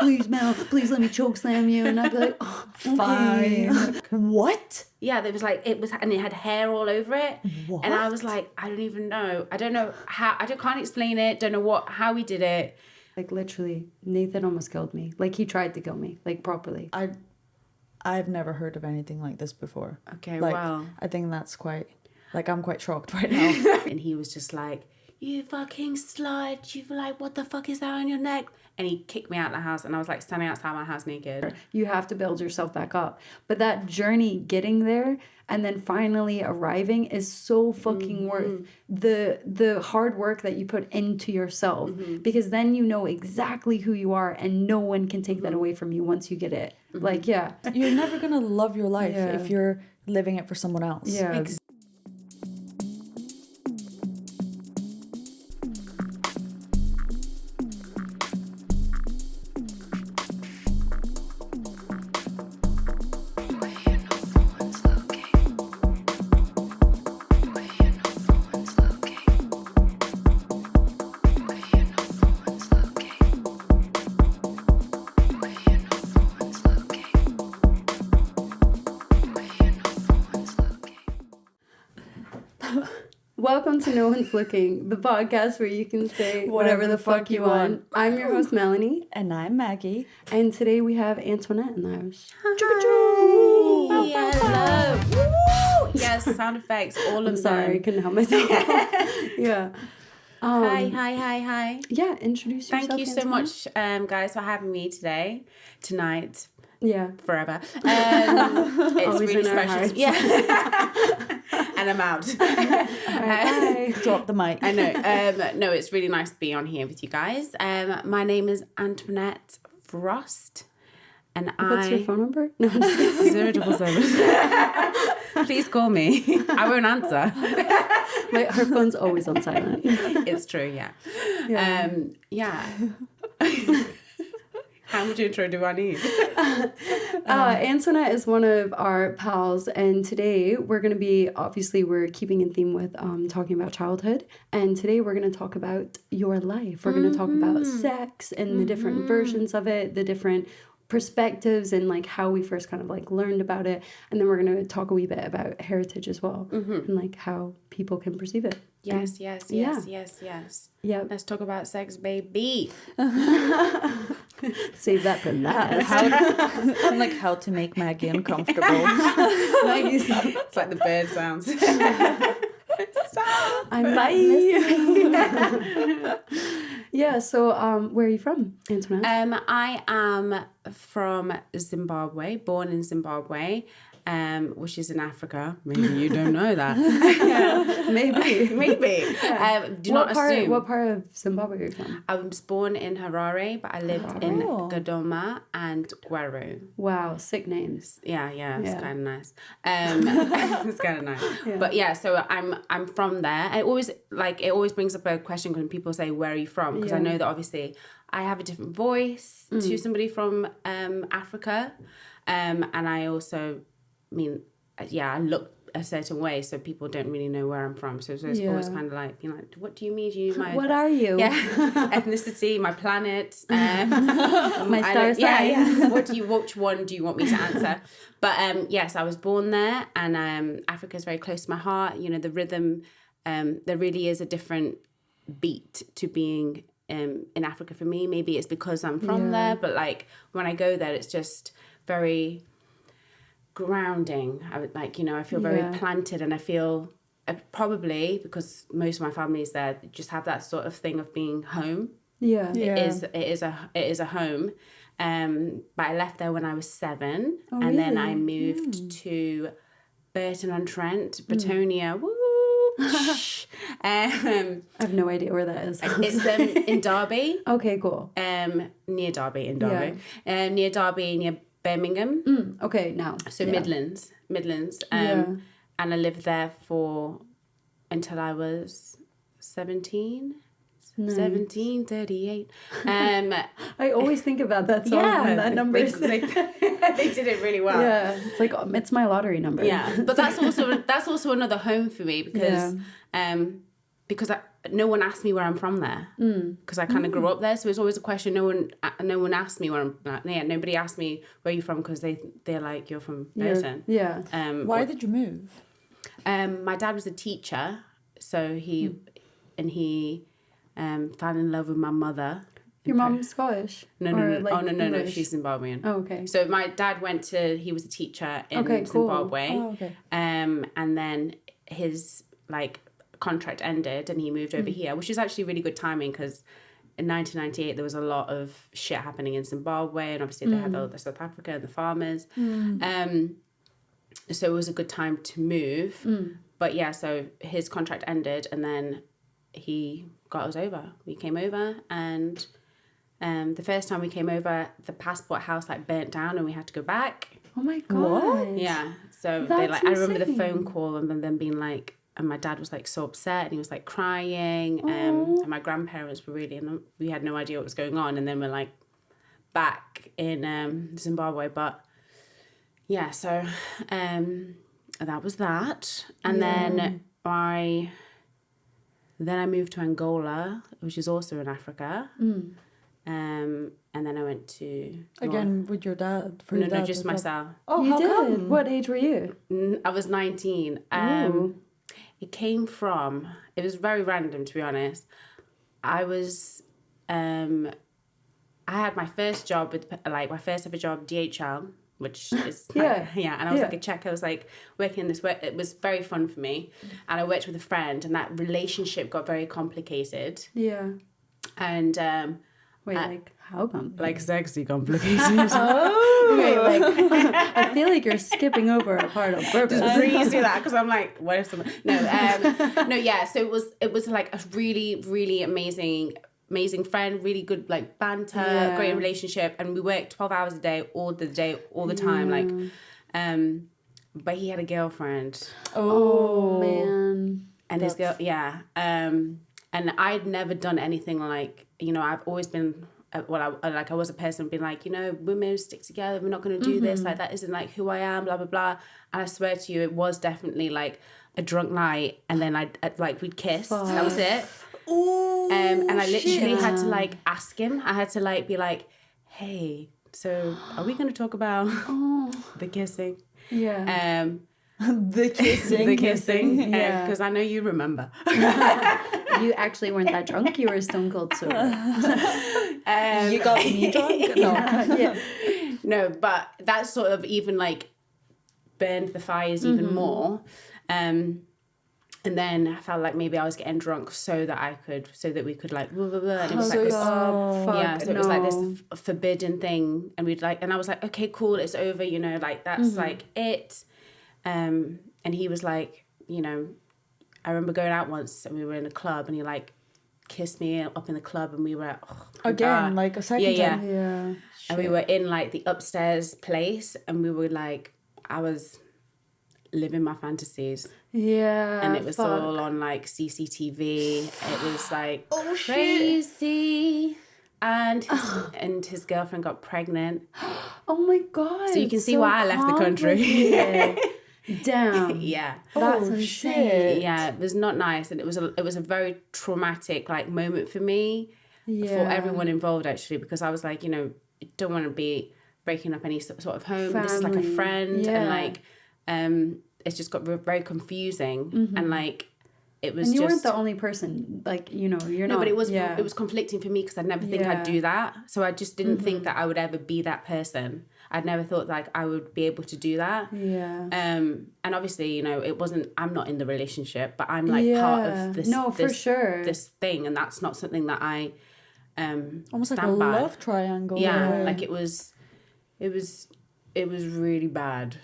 please, Mel, please let me choke slam you. And I'd be like, oh, Fine. What? Yeah, there was like, and it had hair all over it. What? And I was like, I don't even know. I don't know how, can't explain it. Don't know how he did it. Like, literally, Nathan almost killed me. Like, he tried to kill me, like, properly. I've never heard of anything like this before. Okay, like, wow. I think that's quite, like, I'm quite shocked right now. And he was just like, you fucking slut. You like, what the fuck is that on your neck? And he kicked me out of the house, and I was like standing outside my house naked. You have to build yourself back up. But that journey getting there and then finally arriving is so fucking worth the hard work that you put into yourself, because then you know exactly who you are and no one can take that away from you once you get it. Like, yeah. You're never going to love your life if you're living it for someone else. Yeah. Welcome to No One's Looking, the podcast where you can say whatever the fuck you want. I'm your host, Melanie. And I'm Maggie. And today we have Antoinette in the house. Hello. Woo! Yes, sound effects, all of them. Sorry, I couldn't help myself. Yeah. Hi. Yeah, introduce yourself. Thank you so Antoinette. much, guys, for having me tonight. Yeah. Forever. It's Always really in our special. hearts. Yeah. And I'm out. Bye. Drop the mic. I know. No, it's really nice to be on here with you guys. My name is Antoinette Frost. And What's your phone number? No, 077. Please call me. I won't answer. her phone's always on silent. It's true, yeah. Yeah. How much intro do I need? Antoinette is one of our pals, and today we're going to be, obviously we're keeping in theme with talking about childhood, and today we're going to talk about your life. We're going to talk about sex and the different versions of it, the different perspectives, and like how we first kind of like learned about it, and then we're going to talk a wee bit about heritage as well, and like how people can perceive it. Yes. Yeah. Yeah. Let's talk about sex, baby. Save that for last. I'm like, how to make Maggie uncomfortable. It's like the bird sounds. I'm listening. Yeah, so where are you from, Antoinette? I am from Zimbabwe, born in Zimbabwe, which is in Africa. Maybe you don't know that. Maybe. Yeah. Do not assume. What part of Zimbabwe are you from? I was born in Harare, but I lived in Dodoma and Gwaru. Wow, sick names. Yeah, it's kind of nice. It's kind of nice. Yeah. But yeah, so I'm from there. It always brings up a question when people say, "Where are you from?" Because I know that obviously I have a different voice to somebody from Africa, and I also, I look a certain way, so people don't really know where I'm from. So it's always kind of like, what do you mean? Do you use my what are you? Yeah, ethnicity, my planet, my star sign. Yeah. Which one do you want me to answer? But yes, I was born there, and Africa is very close to my heart. The rhythm, there really is a different beat to being in Africa for me. Maybe it's because I'm from there, but like when I go there, it's just very grounding. I feel very planted, and I feel probably because most of my family is there, just have that sort of thing of being home. It is a home. But I left there when I was 7, and then I moved to Burton-on-Trent, Britonia. Woo! I have no idea where that is. It's in Derby. Okay, cool. Near Derby, near Derby, near Birmingham. Okay, now. So Midlands. And I lived there until I was 17. Nice. 1738. I always think about that song when that number is they did it really well. Yeah, it's like it's my lottery number. Yeah, but that's also another home for me because no one asked me where I'm from there because I kind of grew up there. So it's always a question. No one asked me where I'm. Nobody asked me where you're from because they're like, you're from Burton. Yeah. Why did you move? My dad was a teacher, so he fell in love with my mother. Your mom's Scottish? No, no, she's Zimbabwean. Oh, okay. So my dad he was a teacher in Zimbabwe. Oh, okay. And then his like contract ended and he moved over here, which is actually really good timing because in 1998 there was a lot of shit happening in Zimbabwe, and obviously they had all the South Africa and the farmers. So it was a good time to move. But yeah, so his contract ended and then he got us over. We came over, and the first time we came over, the passport house like burnt down and we had to go back. Oh my God. What? Yeah. So That's I remember the insane. phone call and then them being like, and my dad was like so upset and he was like crying. And my grandparents were we had no idea what was going on. And then we're like back in Zimbabwe. But yeah, so that was that. And then I moved to Angola, which is also in Africa. And then I went to Again, with your dad? No, just myself. Oh, You how did? come? What age were you? I was 19. It came from, it was very random to be honest. I had my first job with my first ever job, DHL, which is and I was like a checker. I was like working in this work. It was very fun for me, and I worked with a friend, and that relationship got very complicated. Yeah. And Wait, how complicated? like sexy complicated. Okay, I feel like you're skipping over a part on purpose. Just breeze through that because I'm like, what if someone? No, yeah. So it was like a really, really amazing friend, really good like banter, great relationship, and we worked 12 hours a day, all the time. Like, but he had a girlfriend. Oh man. And his girl, and I'd never done anything like, I've always been. I was a person being like, women stick together. We're not going to do this. Like that isn't like who I am. Blah blah blah. And I swear to you, it was definitely like a drunk night, and then we'd kiss. Fuck. That was it. Ooh, and I literally had to like ask him. I had to like be like, hey, so are we going to talk about the kissing? Yeah. the kissing. The kissing. Yeah. Because I know you remember. You actually weren't that drunk. You were stone cold sober. You got me drunk? No. Yeah. No, but that sort of even like burned the fires even more. And then I felt like maybe I was getting drunk so that we could like blah, blah, blah. And it was like this, so it was like this forbidden thing, and and I was like, okay, cool, it's over, like that's like it. And he was like, I remember going out once and we were in a club and he like kissed me up in the club and we were again like a second time. Yeah. And we were in like the upstairs place and we were like, I was living my fantasies. Yeah. And it was all on like CCTV. It was like crazy. And his girlfriend got pregnant. Oh my God. So you can see why I left the country. Damn. Yeah. That's insane. Yeah, it was not nice, and it was a very traumatic like moment for me, for everyone involved actually, because I was like, don't want to be breaking up any sort of home. This is like a friend, and like, it's just got very confusing, and like. It was and you just, weren't the only person, like, you're not. No, but it was conflicting for me because I'd never think I'd do that. So I just didn't think that I would ever be that person. I'd never thought like I would be able to do that. Yeah. And obviously, it wasn't, I'm not in the relationship, but I'm like part of this. No, for sure. This thing, and that's not something that I almost like a by. love triangle. Yeah, like it was really bad.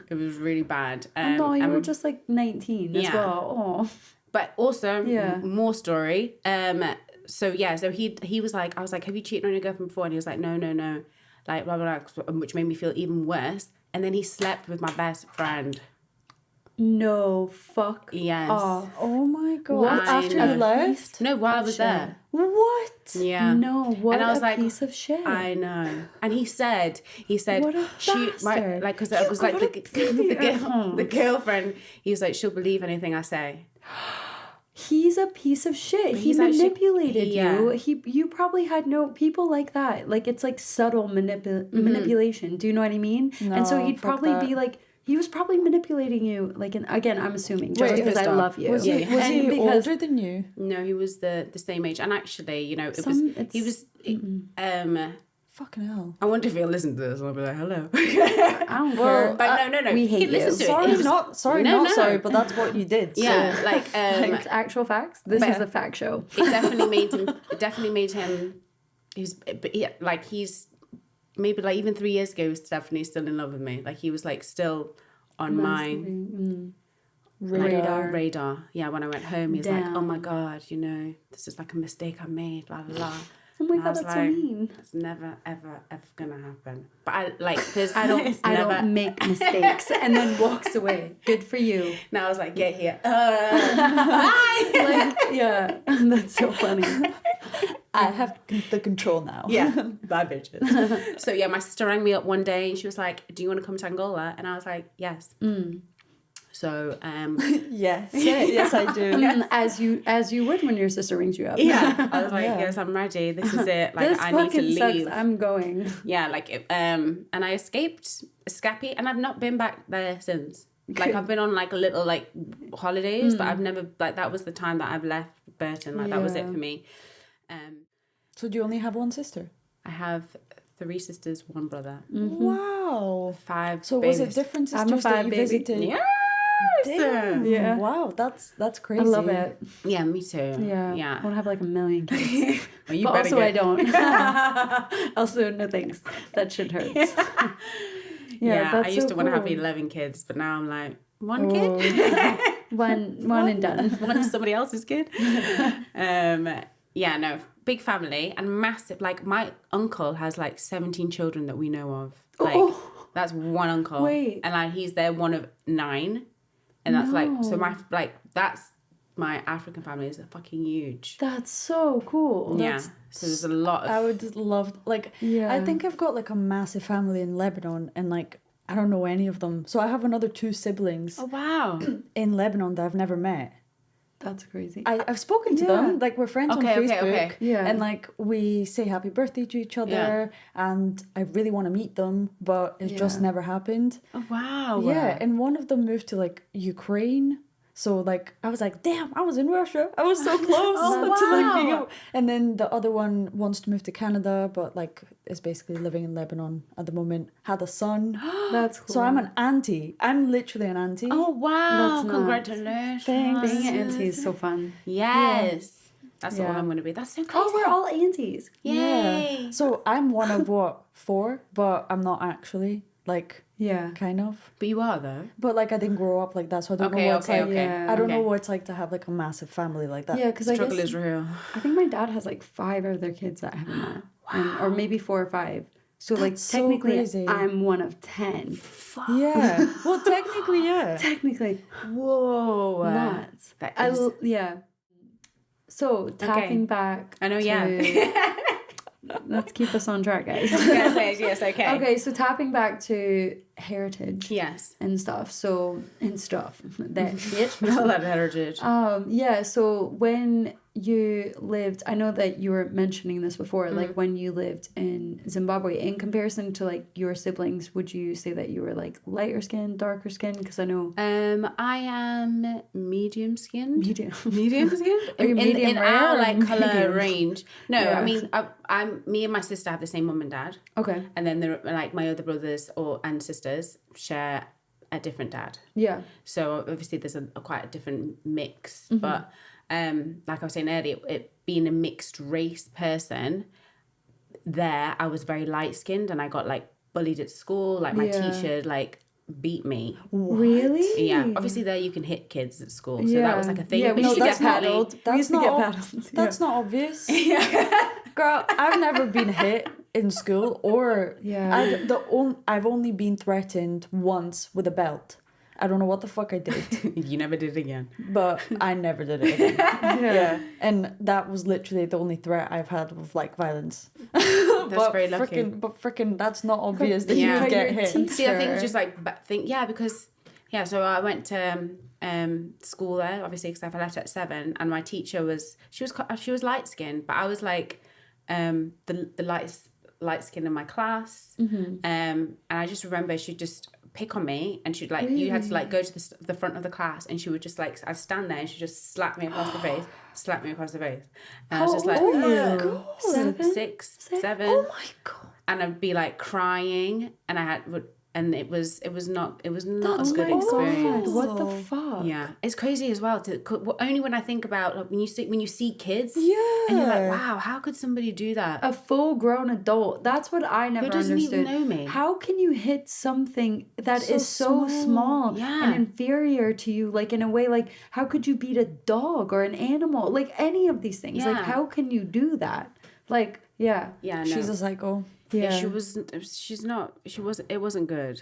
It was really bad. No, you were just like 19 as well. Oh. But also, more story. So he was like, I was like, have you cheated on your girlfriend before? And he was like, no. Like, blah, blah, blah, which made me feel even worse. And then he slept with my best friend. No, fuck. Yes. Oh my God. What? After you left? No, while I was there. What? Yeah. No, what and I was like, piece of shit. I know. And he said, what a bastard. because it was like the girlfriend, he was like, she'll believe anything I say. He's a piece of shit. He he's actually- manipulated yeah. you. You probably had no people like that. Like it's like subtle manipulation. Do you know what I mean? And so No, he'd fuck probably that. be like, he was probably manipulating you. Like, and again, I'm assuming just Wait, because I stop. love you. Was he, was And he because older than you? No, he was the same age. And actually, you know, he was, Fucking hell. I wonder if he'll listen to this and I'll be like, hello. I don't care. But no. we he hate listened you. to it. Sorry, He was- not sorry, but that's what you did. Yeah, So. like, It's actual facts. This is a fact show. it definitely made him, he's maybe like even 3 years ago, he was definitely still in love with me. Like he was like still on my radar. Yeah, when I went home, he was like, oh my God, you know, this is like a mistake I made, blah, blah, blah. Oh my And I God, was that's so like, mean. it's never, ever, ever gonna happen. But I like, there's I don't make mistakes, and then walks away. Good for you. Now I was like, get here. Bye. Like, yeah, that's so funny. I have the control now. Yeah, bad bitches. So yeah, my sister rang me up one day and she was like, do you want to come to Angola? And I was like, yes. So Yes. Yes, I do. As you would when your sister rings you up. yeah, I was like, yes, I'm ready. This is it. Like This I need to fucking leave. sucks. I'm going. Yeah, like and I escaped Scappi and I've not been back there since. Like I've been on like a little like holidays, but I've never like that was the time that I've left Burton. Like that was it for me. So do you only have one sister? I have 3 sisters, 1 brother, Wow. 5 So babies. was it different I'm a sisters that 5 you baby. visited? Yeah. Damn. Yeah. Wow, that's crazy. I love it. Yeah, me too. Yeah. I Yeah. want to have like a million kids. Well, you But better also I get- don't. Also, no thanks. That shit hurts. Yeah, that's I used so to want to have cool. 11 kids, but now I'm like, 1 kid? One and done. One is somebody else's kid. Yeah, no, big family and massive. Like my uncle has like 17 children that we know of. Like that's one uncle. Wait. And like he's there one of 9. And that's like, so that's my African family is fucking huge. That's so cool. Yeah. So there's a lot of. I would love like Yeah. I think I've got like a massive family in Lebanon and like I don't know any of them. So I have another 2 siblings Oh, wow. in Lebanon that I've never met. That's crazy. I've spoken to Yeah. them, like we're friends on Okay, Facebook, okay. Yeah. and like we say happy birthday to each other, and I really want to meet them, but it's just Yeah. never happened. Oh, wow. Yeah, and one of them moved to like Ukraine, so like I was like, damn, I was in Russia, I was so close to like being wow. up. And then the other one wants to move to Canada, but like is basically living in Lebanon at the moment. Had a son, That's cool. so I'm an auntie. I'm literally an auntie. Oh, wow. That's nuts. Congratulations. Thanks. Being an auntie is so fun. Yes. That's all Yeah. I'm going to be. That's so Oh, crazy. we're all aunties. Yay. So I'm one of 4, but I'm not actually like Yeah. kind of. But you are, though. But like I didn't grow up like that, so I don't know Okay, what it's okay, like. okay. Yeah. I don't know Okay. what it's like to have like a massive family like that. Yeah, because I Struggle guess is real. I think my dad has like 5 other kids that I haven't met, or maybe 4 or 5. So like That's so technically, crazy. I'm one of 10. Yeah. Well, technically, yeah. Technically, Whoa. nuts. That I is- yeah. So tapping back. I know, to, yeah. Let's keep us on track, guys. yes, okay. Okay, so tapping back to heritage Yes. and stuff. So that shit. All that heritage. Yeah, so when you lived, I know that you were mentioning this before, like when you lived in Zimbabwe, in comparison to like your siblings, would you say that you were like lighter skin, darker skin? Because I know I am medium skinned. medium. Medium skinned? Are you medium in rare our or like colour medium? range. No, Yeah. I mean I'm me and my sister have the same mum and dad. Okay. And then there like my other brothers and sisters share a different dad. Yeah. So obviously there's quite a different mix. Mm-hmm. But like I was saying earlier, it being a mixed race person, there I was very light skinned and I got like bullied at school. Like my Yeah. teacher like beat me. Really? Yeah. Obviously there you can hit kids at school. So that was like a thing. Yeah, But we you used to should get definitely- paddled. We That's used to not get ob- paddled. That's not obvious. Girl, I've never been hit in school or Yeah. I've only been threatened once with a belt. I don't know what the fuck I did, You never did it again. but I never did it again. Yeah. And that was literally the only threat I've had of like violence. That's very lucky. But freaking, that's not obvious that Yeah. you would get Your hit. teeth- See, I think Sure. it's just like because Yeah, so I went to school there, obviously, because I left at 7, and my teacher she was light skinned, but I was like the light skin in my class, and I just remember she'd just pick on me, and she'd like you had to like go to the front of the class, and she would just like I'd stand there, and she'd just slap me across the face, and I was just like, old are you? Seven? 6, 7. Oh my God. And I'd be like crying, and it was not a good Oh my experience. God, what the fuck? Yeah, it's crazy as well. Only when I think about like when you see kids, and Yeah. you're like, wow, how could somebody do that? A full-grown adult. That's what I never doesn't understood. even know me. How can you hit something that So is so small Yeah. and inferior to you? Like in a way, like how could you beat a dog or an animal? Like any of these things. Like Yeah. how can you do that? Like yeah. Yeah, no. She's a psycho. Yeah. She wasn't. It wasn't good.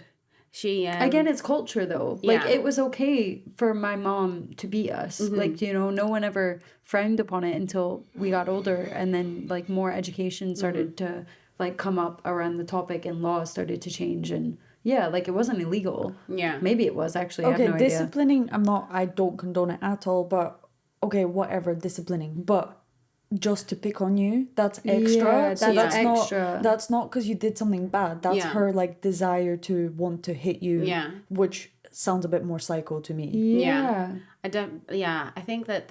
She Again, it's culture though. Like Yeah. it was okay for my mom to beat us. Like, you know, no one ever frowned upon it until we got older, and then like more education started to like come up around the topic, and laws started to change, and yeah, like it wasn't illegal. Yeah. Maybe it was actually. I Okay, have no idea. disciplining, I don't condone it at all, but okay, whatever, disciplining. But just to pick on you, that's extra. Yeah, So that's that's extra. not that's not because you did something bad. That's Yeah. her like desire to want to hit you. Yeah. Which sounds a bit more psycho to me. Yeah. I think that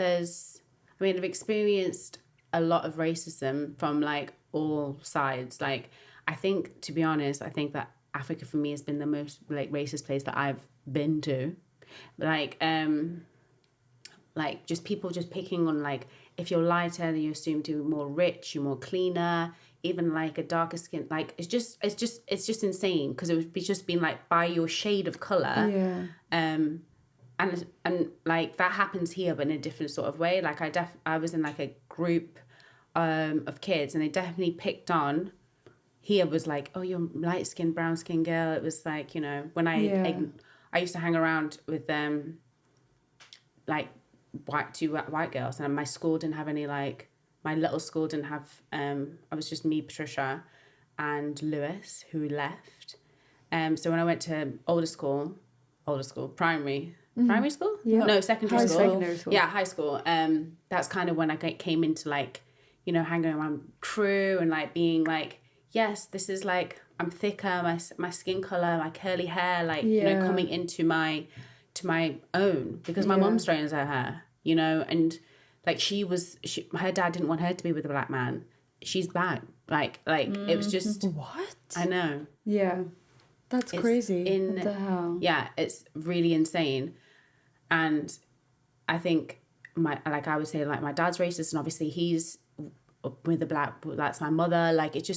I've experienced a lot of racism from like all sides. Like, I think, to be honest, I think that Africa for me has been the most like racist place that I've been to. Like just people just picking on like, if you're lighter, then you're assumed to be more rich, you're more cleaner, even like a darker skin. Like it's just insane, because it would be just being like by your shade of color. Yeah. And like that happens here, but in a different sort of way. Like I was in like a group of kids, and they definitely picked on. Here was like, oh, you're light skinned, brown skinned girl. It was like, you know, when I used to hang around with like two white girls, and my school didn't have any like, my little school didn't have. I was just me, Patricia, and Lewis, who left. So when I went to older school, primary school? Yeah. No, secondary school. Secondary school. Yeah, high school. That's kind of when I came into like, you know, hanging around crew, and like being like, yes, this is like, I'm thicker, my skin color, my curly hair, like, you know, coming into my own, because my mom straightens her hair, you know, and like her dad didn't want her to be with a black man. She's black. Like it was just, What? I know. Yeah. That's crazy. What the hell? Yeah, it's really insane. And I think I would say like my dad's racist, and obviously he's with a that's my mother. Like it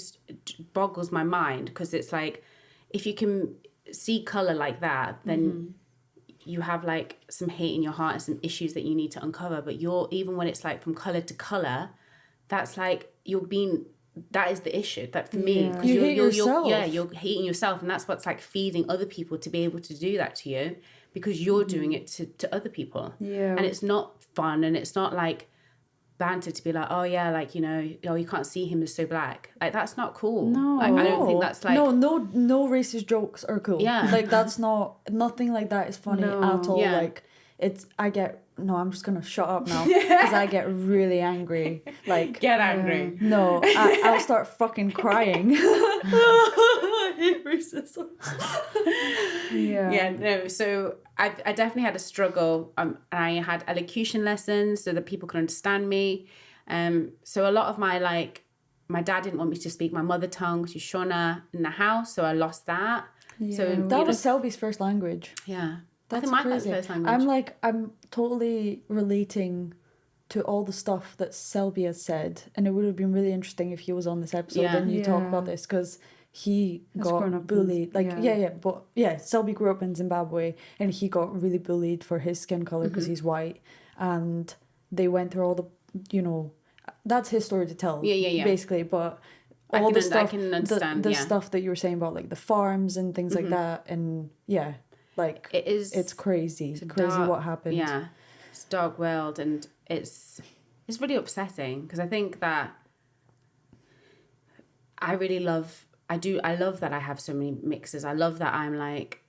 boggles my mind, because it's like, if you can see color like that, then you have like some hate in your heart and some issues that you need to uncover. But even when it's like from color to color, that's like that is the issue. That for me, because You hate yourself. you're hating yourself, and that's what's like feeding other people to be able to do that to you, because you're doing it to other people. Yeah. And it's not fun, and it's not like banter to be like, oh yeah, like, you know, oh, you can't see him as so black. Like that's not cool. No. Like, I don't think that's like no racist jokes are cool. Yeah. Like that's nothing like that is funny at all. Yeah. Like I'm just gonna shut up now, because I get really angry. Like get angry. no, I'll start fucking crying. I hate racism. Yeah, no. So I definitely had a struggle. I had elocution lessons so that people could understand me. So a lot of my dad didn't want me to speak my mother tongue, Shoshona, in the house, so I lost that. Yeah. So That was Selby's first language. yeah. That's I think my crazy. first language. I'm totally relating to all the stuff that Selby has said, and it would have been really interesting if he was on this episode and you talk about this, because he grown got up in- bullied. Selby grew up in Zimbabwe, and he got really bullied for his skin color because he's white, and they went through all the, you know, that's his story to tell. Yeah. Basically, but I all can the un- I stuff, can understand, the yeah. stuff that you were saying about like the farms and things like that, and yeah. Like it's crazy, dark, what happened. Yeah, it's a dark world, and it's really upsetting, because I think that I love that I have so many mixes. I love that I'm like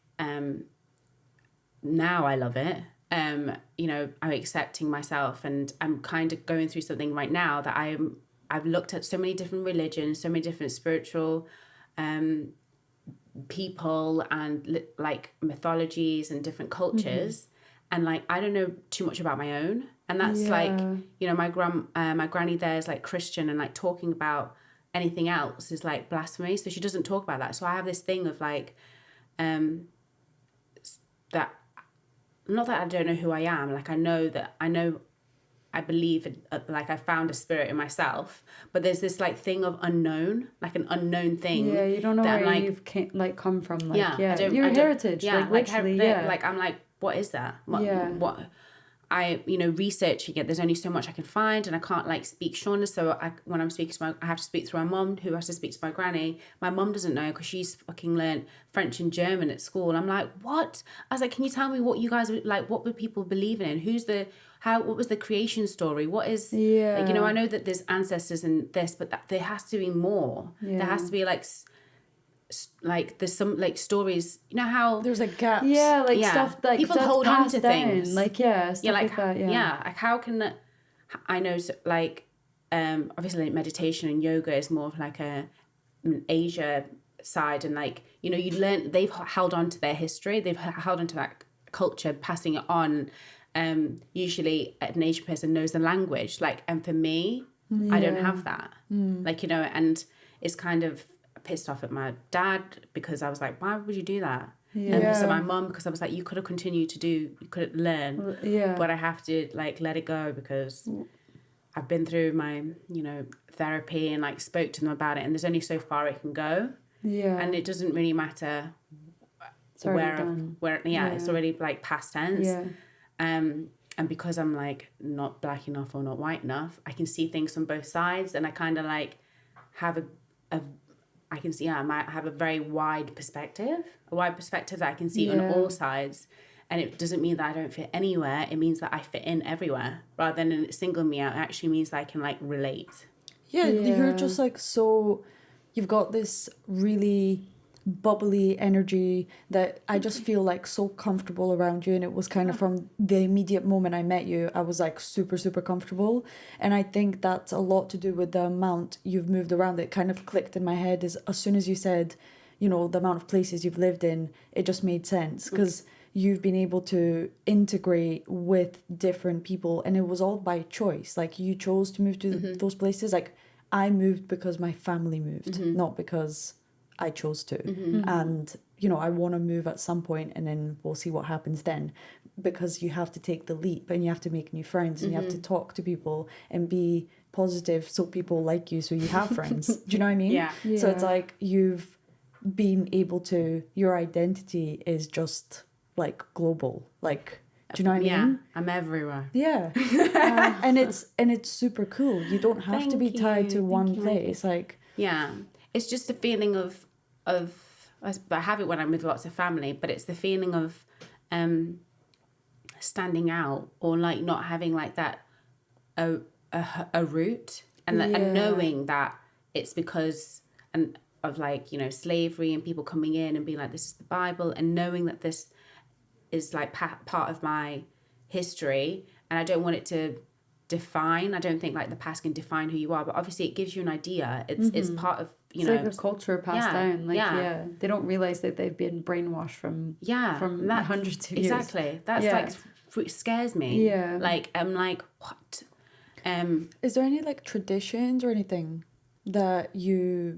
now I love it. You know, I'm accepting myself, and I'm kind of going through something right now that I've looked at so many different religions, so many different spiritual people and like mythologies and different cultures, and like I don't know too much about my own, and that's like, you know, my granny there is like Christian, and like talking about anything else is like blasphemy, so she doesn't talk about that. So I have this thing of like that, not that I don't know who I am, like I believe in, like I found a spirit in myself, but there's this like thing of unknown, like an unknown thing. Yeah, you don't know that where like, you've come from. Like, I don't, your I don't, heritage. yeah, like literally, yeah. like I'm like, what is that? What I, you know, researching it, there's only so much I can find, and I can't like speak Shauna's. So when I'm speaking to I have to speak through my mum, who has to speak to my granny. My mum doesn't know because she's fucking learned French and German at school. I'm like, what? I was like, can you tell me what you guys like? What would people believe in? What was the creation story? What is, like, you know, I know that there's ancestors and this, but there has to be more. There has to be like there's some like stories, you know how there's like gaps. Yeah, like stuff like people that's hold on passed to down. things. Like stuff like that. Like how can I know like obviously like meditation and yoga is more of like an Asia side, and like, you know, you learn they've held on to their history, they've held on to that culture, passing it on. Usually an Asian person knows the language, like, and for me, I don't have that. Like, you know, and it's kind of pissed off at my dad because I was like, why would you do that? And pissed at my mum because I was like, you could have continued you could learn, but I have to like let it go because I've been through my, you know, therapy and like spoke to them about it, and there's only so far it can go, and it doesn't really matter it's already like past tense. And because I'm like not black enough or not white enough, I can see things from both sides, and I kind of like have I can see, I might have a very wide perspective that I can see on all sides. And it doesn't mean that I don't fit anywhere. It means that I fit in everywhere. Rather than it single me out, it actually means that I can like relate. Yeah, you're just like you've got this really bubbly energy that I just feel like so comfortable around you, and it was kind of from the immediate moment I met you, I was like super, super comfortable. And I think that's a lot to do with the amount you've moved around. That kind of clicked in my head is as soon as you said, you know, the amount of places you've lived in, it just made sense because you've been able to integrate with different people, and it was all by choice. Like you chose to move to those places. Like I moved because my family moved, not because I chose to. And, you know, I want to move at some point, and then we'll see what happens then, because you have to take the leap and you have to make new friends and you have to talk to people and be positive so people like you, so you have friends. Do you know what I mean? Yeah. So it's like you've been able to, your identity is just like global. Like, do you know what I mean? Yeah, I'm everywhere. Yeah. And it's super cool. You don't have to be tied to one place. Like, yeah, it's just a feeling of I have it when I'm with lots of family, but it's the feeling of standing out, or like not having like that a root, and and knowing that it's because of like, you know, slavery and people coming in and being like, this is the Bible, and knowing that this is like part of my history, and I don't want it to define. I don't think like the past can define who you are, but obviously it gives you an idea. It's part of, you know, like a culture passed down. Like they don't realize that they've been brainwashed from hundreds of years. Exactly. That's like scares me. Yeah. Like I'm like, what? Is there any like traditions or anything that your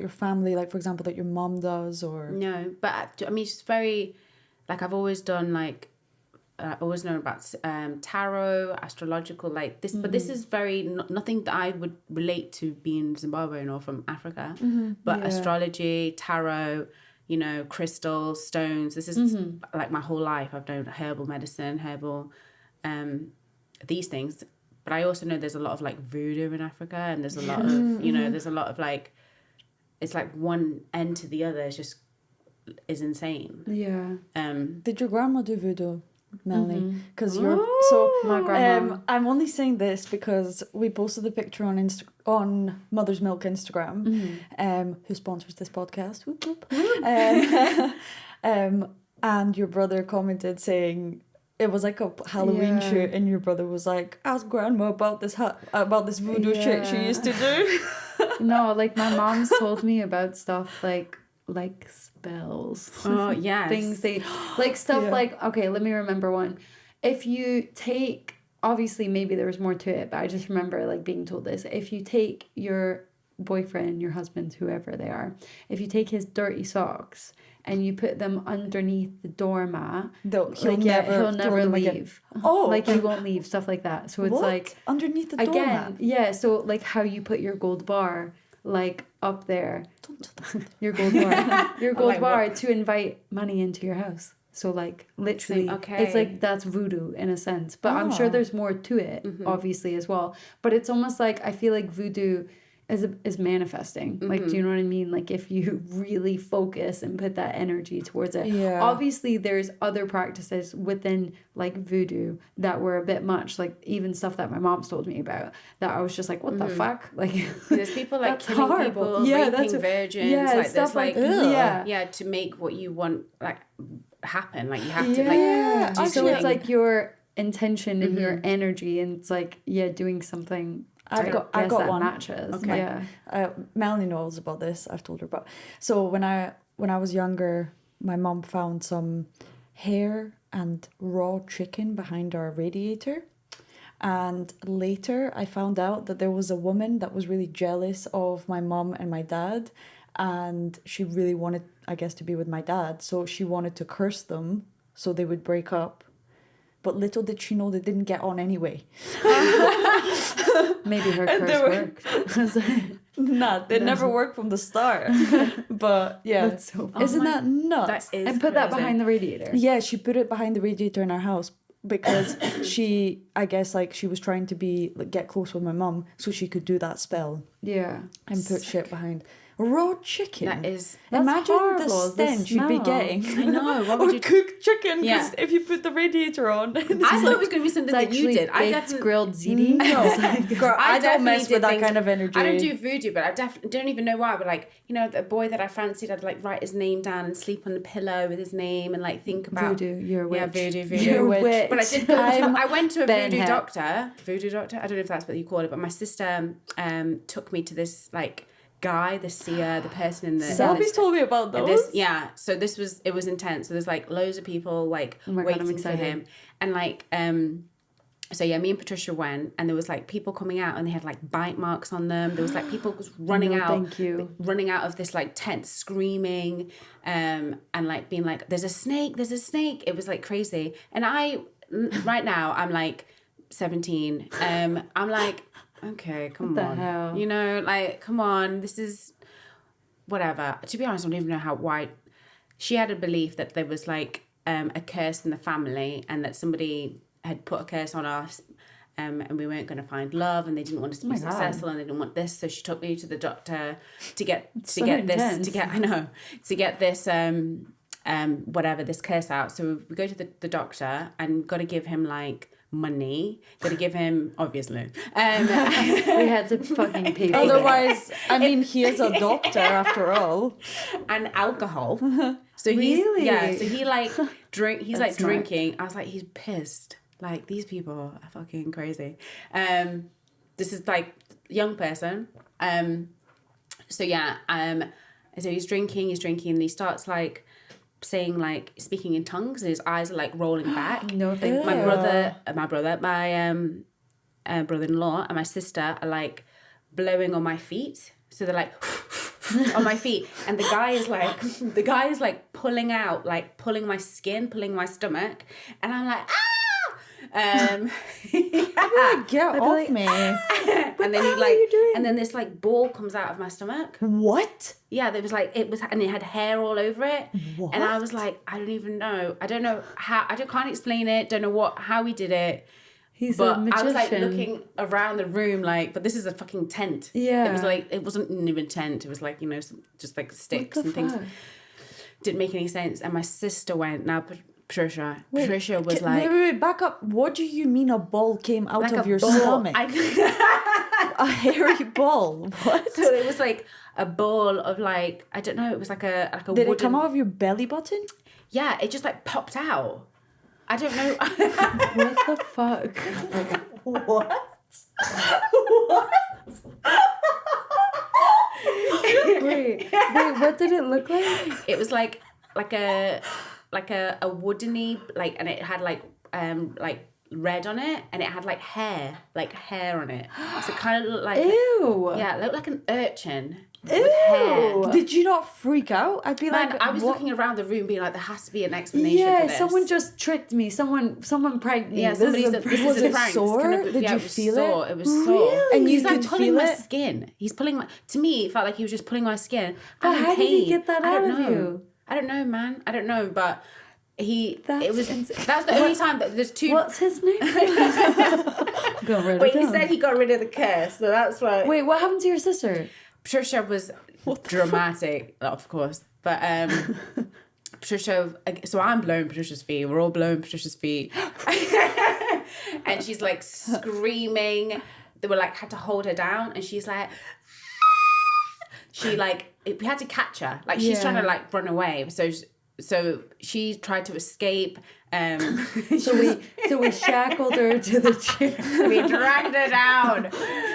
family, like for example, that your mom does, or no? But I mean, it's very like I've always done like. I've always known about tarot, astrological, like this, but this is very nothing that I would relate to being Zimbabwean or from Africa. But astrology, tarot, you know, crystals, stones. This is like my whole life. I've known herbal medicine, these things. But I also know there's a lot of like voodoo in Africa, and there's a lot of, you know, there's a lot of like, it's like one end to the other is insane. Yeah. Did your grandma do voodoo, Melanie? Because my grandma. I'm only saying this because we posted the picture on Mother's Milk Instagram, who sponsors this podcast. Whoop, whoop. and your brother commented saying it was like a Halloween shoot, and your brother was like, ask grandma about this voodoo shit she used to do. No, like my mom's told me about stuff like spells. Oh, yes. Things they like stuff like, okay, let me remember one. If you take, obviously maybe there was more to it, but I just remember like being told this. If you take your boyfriend, your husband, whoever they are, if you take his dirty socks and you put them underneath the doormat, he'll never leave. Oh, like he won't leave, stuff like that. So it's like underneath the doormat. Yeah. So like how you put your gold bar like up there, your gold bar to invite money into your house. So like literally, it's like that's voodoo in a sense. But I'm sure there's more to it, obviously as well. But it's almost like I feel like voodoo is manifesting. Like, do you know what I mean? Like if you really focus and put that energy towards it. Yeah. Obviously there's other practices within like voodoo that were a bit much, like even stuff that my mom's told me about that I was just like, what the fuck? Like there's people like killing horrible. people, raping virgins, like stuff there's like to make what you want like happen. Like you have to like do so something. it's like your intention and your energy, and it's like doing something. I got that one. Matches. Okay. Yeah. Melanie knows about this. I've told her about. So when I was younger, my mom found some hair and raw chicken behind our radiator. And later I found out that there was a woman that was really jealous of my mom and my dad, and she really wanted, I guess, to be with my dad. So she wanted to curse them so they would break up. But little did she know they didn't get on anyway. Maybe her curse worked. Nah, they never worked from the start. But yeah, that's so funny. Isn't that nuts? That is and put that crazy. behind the radiator. Yeah, she put it behind the radiator in our house because she, I guess, like she was trying to get close with my mum so she could do that spell. Yeah. And put shit behind. Raw chicken. That's Imagine horrible, the stench you'd be getting. I know. What or would you cooked chicken. Because if you put the radiator on. I thought it was going to be something that you did. I definitely grilled ziti. No, girl, I don't mess with that kind of energy. I don't do voodoo, but I don't even know why. But like, you know, the boy that I fancied, I'd like write his name down and sleep on the pillow with his name and like think about voodoo. You're a witch. Yeah, voodoo. You're a witch. But I did. I went to a voodoo doctor. Voodoo doctor. I don't know if that's what you call it, but my sister took me to this like guy, the seer, the person in the. Selby's told me about those. So it was intense. So there's like loads of people like waiting for him, and like so yeah, me and Patricia went, and there was like people coming out, and they had like bite marks on them. There was like people running out of this like tent, screaming, and like being like, "There's a snake! There's a snake!" It was like crazy. And right now, I'm like 17. I'm like, okay, come on. Hell? You know, like, come on, this is whatever. To be honest, I don't even know why. She had a belief that there was like a curse in the family, and that somebody had put a curse on us, and we weren't going to find love, and they didn't want us to be successful, and they didn't want this. So she took me to the doctor to get this whatever, this curse out. So we go to the doctor, and got to give him like money, got to give him, obviously. We had to fucking pay for Otherwise, I mean, he is a doctor after all. And alcohol. So really? So he like he's like drinking. I was like, he's pissed. Like, these people are fucking crazy. This is like young person. So he's drinking, and he starts like saying like speaking in tongues, and his eyes are like rolling back. No, thank you. My brother-in-law and my sister are like blowing on my feet. So they're like on my feet, and the guy is like pulling my skin, pulling my stomach, and I'm like, ah! Get off me. And then he like, and then this like ball comes out of my stomach. What? Yeah, and it had hair all over it. What? And I was like, I don't even know. I don't know how. Can't explain it. Don't know how he did it. He's a magician. I was like looking around the room, like, but this is a fucking tent. Yeah. It was like, it wasn't even a tent. It was like, you know, just like sticks and things. Didn't make any sense. And my sister went. Now, Patricia was like, wait, back up. What do you mean a ball came out like of your ball. stomach? A hairy ball? What? So it was like a ball of like, I don't know. It was like a Did wooden... it come out of your belly button? yeah, it just like popped out. I don't know. What the fuck? What? Wait, what did it look like? It was like a woodeny, like, and it had like red on it, and it had like hair on it. So it kind of looked like Ew. yeah, it looked like an urchin with Ew. hair. Did you not freak out? I'd be Man, like, I was what? looking around the room being like, there has to be an explanation for Yeah, this. someone just tricked me. Someone pranked me. Yeah, This somebody is a said, prank. this Was is a it prank. sore? Did you it was feel sore. it? It was sore. Really? And He's you like could pulling feel my it? skin. He's pulling my... To me, it felt like he was just pulling my skin. But I'm in how did he pain. get that I out don't of know. you? I don't know, man. I don't know, but That's insane. That's the only time that there's two... What's his name? Go right Wait, he down. said he got rid of the curse, so that's why... Wait, what happened to your sister? Patricia was dramatic, of course, but Patricia, so I'm blowing Patricia's feet, we're all blowing Patricia's feet, and she's like screaming. They were like, had to hold her down, and she's like, she like, we had to catch her, like she's trying to like run away, so she tried to escape. So we shackled her to the chair. We dragged her down.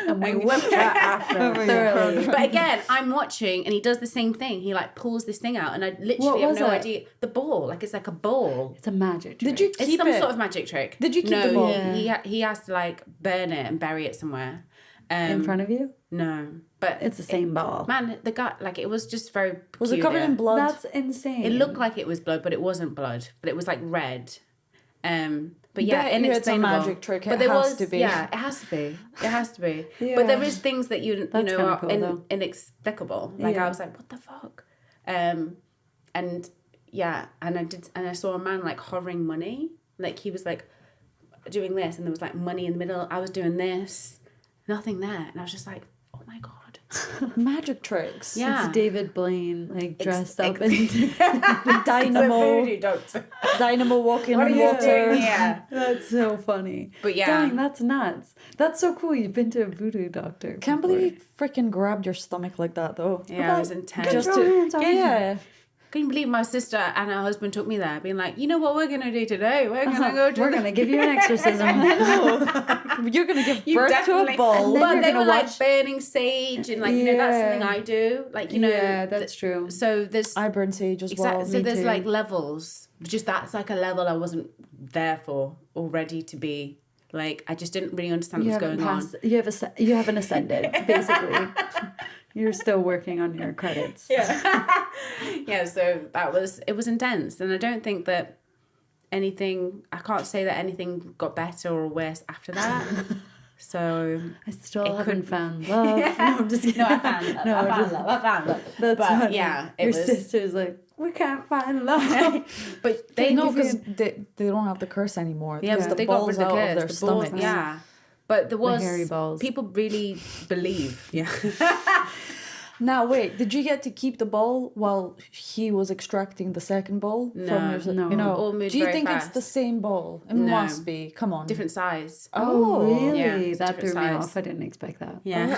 And we whipped her after thoroughly. But again, I'm watching, and he does the same thing. He like pulls this thing out, and I literally What have was no it? idea. The ball, like it's like a ball. It's a magic trick. Did you It's keep some it? sort of magic trick. Did you keep no, the ball? He has to like burn it and bury it somewhere. in front of you? No, but It's the same ball. man, the guy, like it was just very. Was it peculiar. covered in blood? That's insane. It looked like it was blood, but it wasn't blood. But it was like red. But yeah, Bet you it's a inexplainable. magic trick. But It there has was, to be. yeah, it has to be. It has to be. Yeah. But there is things that you That's know kinda are cool, though. inexplicable. Like Yeah. I was like, what the fuck? And yeah, and I saw a man like hovering money. Like he was like doing this, and there was like money in the middle. I was doing this, nothing there, and I was just like, oh my god. Magic tricks. Yeah. It's David Blaine, like dressed up in Dynamo. Doctor. Dynamo walking What on are you water. doing here? That's so funny. But yeah. Dang, that's nuts. That's so cool. You've been to a voodoo doctor. Can't before. believe he freaking grabbed your stomach like that though. Yeah, it was intense. Just to, hands off. Yeah. Can you believe my sister and her husband took me there, being like, you know what we're gonna do today? We're gonna go to We're gonna give you an exorcism. You're gonna give You birth to a definitely- ball. then But you're they gonna were like watch- burning sage and like you know that's Yeah. something I do. Like you know. Yeah, that's true. So there's I burn sage as well. exactly. So me there's too. like levels. Just that's like a level I wasn't there for or ready to be. Like I just didn't really understand what was going on. You haven't ascended, basically. You're still working on your credits. Yeah. Yeah, so it was intense. And I don't think that I can't say that anything got better or worse after that. So I still It haven't could- found love. No, I'm just kidding. no, I found love. No, I found just- love. I found love. That's But funny. yeah, Your it was. sister's like, we can't find love. But they no, because they don't have the curse anymore. yeah, Because they got rid of the out curse. their The balls, stomachs. yeah. But there was hairy balls. people really believe. Yeah. Now wait, did you get to keep the ball while he was extracting the second ball from your? No. You know, All moved do you very think it's fast. the same ball? It No. must be. Come on. Different size. Oh, really? Yeah, it's That threw different me size. off. I didn't expect that. Yeah.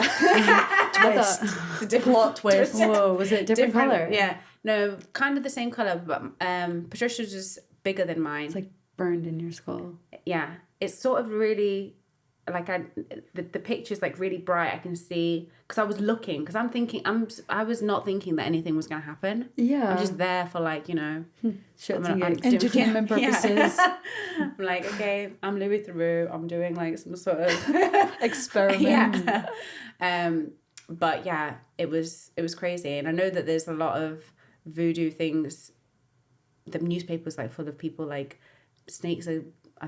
Twist. It's a different Plot twist. Whoa, was it different color? Yeah. No, kind of the same color, but Patricia's was bigger than mine. It's like burned in your skull. Yeah. It's sort of really like the picture's like really bright. I can see because I was looking because I was not thinking that anything was going to happen. Yeah. I'm just there for like, you know, Shits I'm and doing- gigs. Entertainment purposes. I'm like, okay, I'm Louis Theroux. I'm doing like some sort of Experiment. yeah. But yeah, it was crazy, and I know that there's a lot of voodoo things. The newspaper's like full of people like snakes are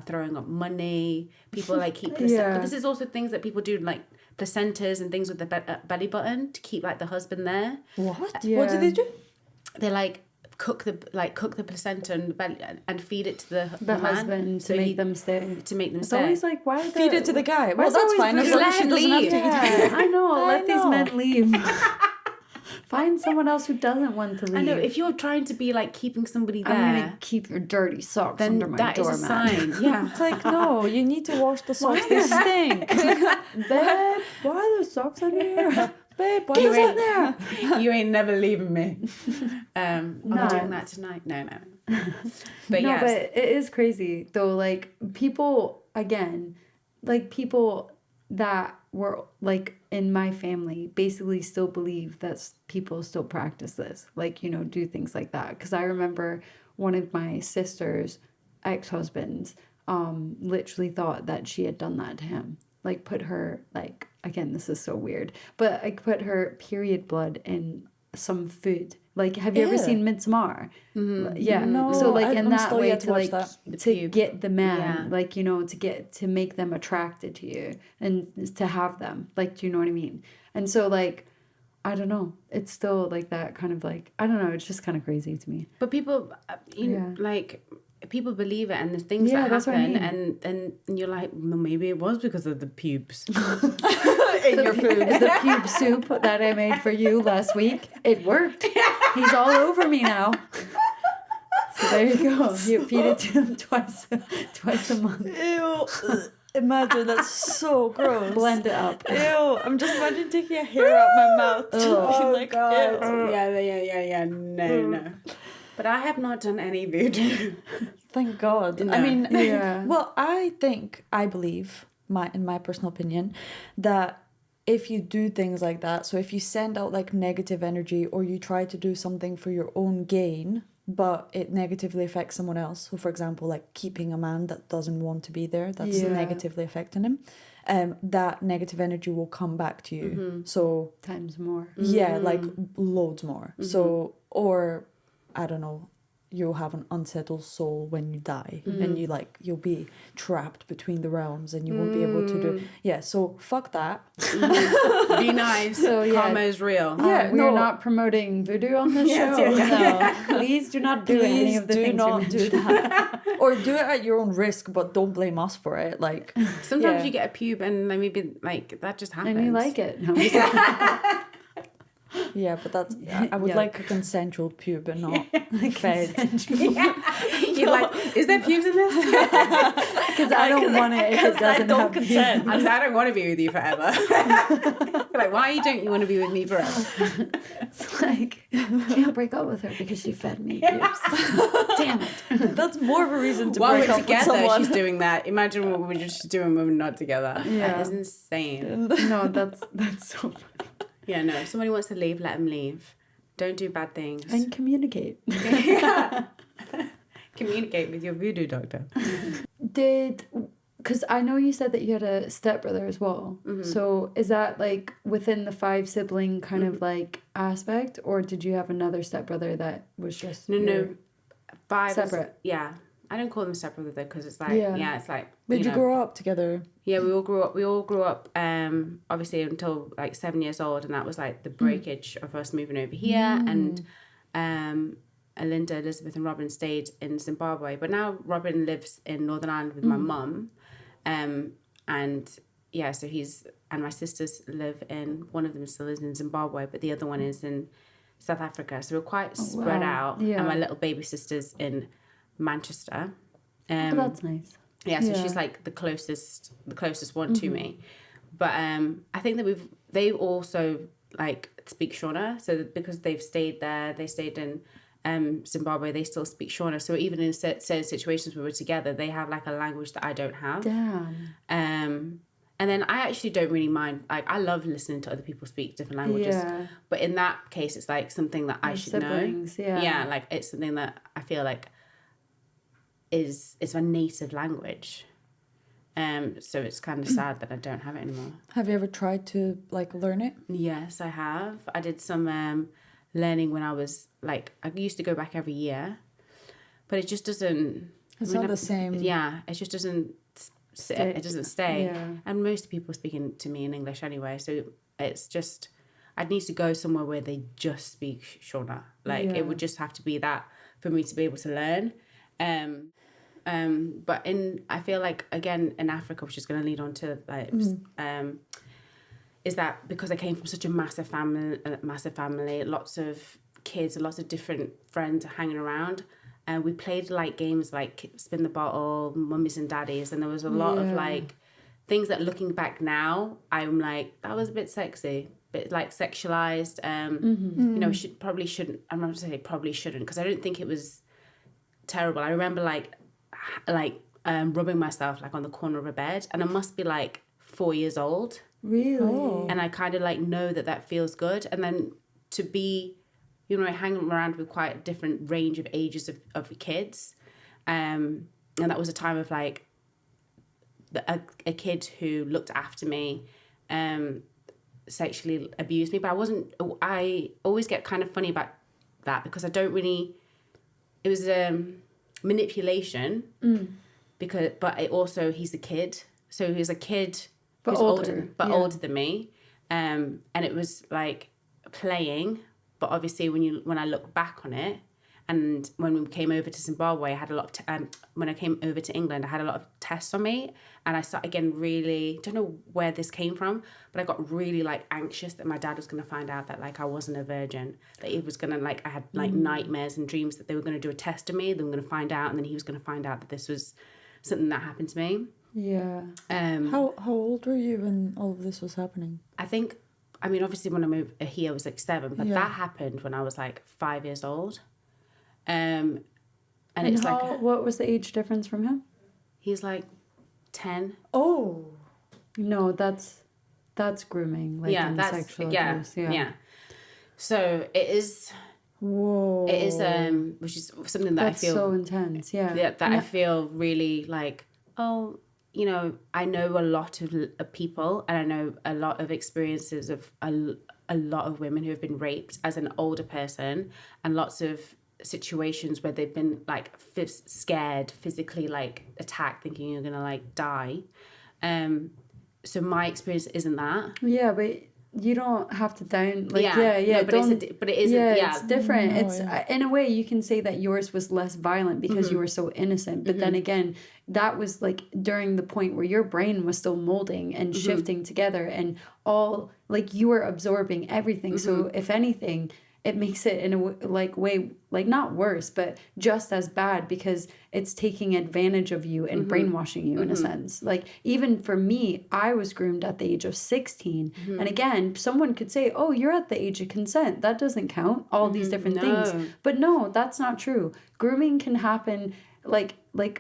throwing up money. People like keep Yeah. but this is also things that people do like placentas and things with the belly button to keep like the husband there. What? Yeah. What did they do? They like cook the placenta and feed it to the The man, husband so to make he- them stay. to make them It's stay. always like, why Feed it to the guy. Well, it's that's always fine. As really- long as she Let doesn't have to him eat. Yeah, I know. I Let these know. men leave. Find someone else who doesn't want to leave. I know if you're trying to be like keeping somebody there, I'm gonna keep your dirty socks then under my that is doormat. a sign. Yeah. It's like, no, you need to wash the socks. They stink. Babe, why are those socks under here? babe, why is that there? You ain't never leaving me. I'm doing that tonight. No. But no, yes. but it is crazy though. Like people, again, like people that were like in my family basically still believe that people still practice this, like, you know, do things like that. Because I remember one of my sister's ex-husbands literally thought that she had done that to him, like put her, like, again, this is so weird, but like put her period blood in some food. Like, have you ever seen Midsommar? Yeah. No, so like in I'm that still way yet to to watch like that. to get the man, Yeah. like, you know, to make them attracted to you and to have them, like, do you know what I mean? And so like, I don't know, it's still like that kind of like, I don't know, it's just kind of crazy to me. But people, like, people believe it, and there's things that that's what I happen, and you're like, well, maybe it was because of the pubes. In your food. The pube soup that I made for you last week, it worked. He's all over me now. So there you go. You feed it to him twice a month. Ew. Imagine, that's so gross. Blend it up. Ew. I'm just imagining taking a hair out my mouth. Oh, like, God. ew. Yeah. No. But I have not done any voodoo. Thank God. No. I mean, Yeah. well, I believe, in my personal opinion, that if you do things like that, so if you send out like negative energy or you try to do something for your own gain, but it negatively affects someone else. So for example, like keeping a man that doesn't want to be there, that's negatively affecting him. That negative energy will come back to you. So Times more. yeah, like loads more. So, or I don't know, you'll have an unsettled soul when you die, and you'll be trapped between the realms, and you won't be able to do. Yeah, so fuck that. Be nice. So, yeah. Karma is real. Yeah, we're no. not promoting voodoo on this Yes, show. yeah. No, please do not do any Please of the do things not we do mentioned. that, or do it at your own risk, but don't blame us for it. Like Sometimes yeah. you get a pube and maybe like that just happens. And you like it. No, I'm just kidding. Yeah, but that's I would Yuck. like a consensual pube and not fed. You're like, is there pubes in this? Because I don't want it if it doesn't have consent. I don't want to be with you forever. Like, why don't you want to be with me forever? It's like, can't break up with her because she fed me pubes. Damn it. That's more of a reason to While break we're up with together, someone. she's doing that. Imagine what we're just doing when we're not together. Yeah. That is insane. No, that's so funny. Yeah, no. If somebody wants to leave, let them leave. Don't do bad things. And communicate. Yeah. Communicate with your voodoo doctor. Because I know you said that you had a stepbrother as well. Mm-hmm. So is that like within the 5 sibling kind of like aspect, or did you have another stepbrother that was just No. 5 separate? Yeah. I don't call them stepbrother though, because it's like, Yeah. it's like. Did you know, grow up together? Yeah, we all grew up. Obviously until like 7 years old, and that was like the breakage of us moving over here. And Linda, Elizabeth, and Robin stayed in Zimbabwe. But now Robin lives in Northern Ireland with my mum, and yeah, so and my sisters live in. One of them still is in Zimbabwe, but the other one is in South Africa. So we're quite spread out. Yeah. And my little baby sister's in Manchester. Oh, that's nice. Yeah, so she's like the closest one to me. But I think that they also like speak Shona. So because they've stayed there, they stayed in Zimbabwe, they still speak Shona. So even in certain situations where we're together, they have like a language that I don't have. Damn. And then I actually don't really mind. Like I love listening to other people speak different languages. Yeah. But in that case, it's like something that I should siblings, know. yeah. Yeah, like it's something that I feel like it's my native language. So it's kind of sad that I don't have it anymore. Have you ever tried to like learn it? Yes, I have. I did some learning when I was like, I used to go back every year, but it just doesn't. It's not the same. Yeah, it just doesn't sit. It doesn't stay. Yeah. And most people speaking to me in English anyway, so it's just. I'd need to go somewhere where they just speak Shona. Like it would just have to be that for me to be able to learn. But I feel like again in Africa, which is going to lead on to like, is that because I came from such a massive family, lots of kids, lots of different friends hanging around, and we played like games like spin the bottle, mummies and daddies, and there was a lot of like things that looking back now, I'm like that was a bit sexy. bit like sexualized. You know, shouldn't. I'm not going to say probably shouldn't, because I don't think it was terrible. I remember like rubbing myself like on the corner of a bed, and I must be like 4 years old. Really? Oh. And I kind of like know that feels good. And then to be, you know, hanging around with quite a different range of ages of kids. And that was a time of like a kid who looked after me, sexually abused me. But I always get kind of funny about that, because I don't really, it was manipulation, but he's a kid. So he's a kid But who's older. older than me. And it was like playing, but obviously when I look back on it, and when we came over to Zimbabwe, I had a lot of when I came over to England, I had a lot of tests on me, and I started again really, don't know where this came from, but I got really like anxious that my dad was going to find out that like I wasn't a virgin, that he was going to like, I had like nightmares and dreams that they were going to do a test of me, they were going to find out, and then he was going to find out that this was something that happened to me. Yeah. How old were you when all of this was happening? I think, I mean, obviously when I moved here I was like 7, but Yeah. that happened when I was like 5 years old. And it's what was the age difference from him? he's like 10. Oh. No, that's grooming, like in sexual abuse. Yeah. So it is. Whoa. It is which is something that That's I feel so intense. Yeah. that I feel really like, oh, you know, I know a lot of people, and I know a lot of experiences of a lot of women who have been raped as an older person, and lots of situations where they've been like scared, physically like attacked, thinking you're gonna like die. So my experience isn't that. Yeah, but you don't have to down like No, but it isn't. Yeah, it's different. No, It's in a way you can say that yours was less violent because you were so innocent. But then again, that was like during the point where your brain was still molding and shifting together, and all like you were absorbing everything. So if anything, it makes it in a way like not worse, but just as bad, because it's taking advantage of you and brainwashing you in a sense. Like even for me, I was groomed at the age of 16. And again, someone could say, oh, you're at the age of consent. That doesn't count. All these different things. But no, that's not true. Grooming can happen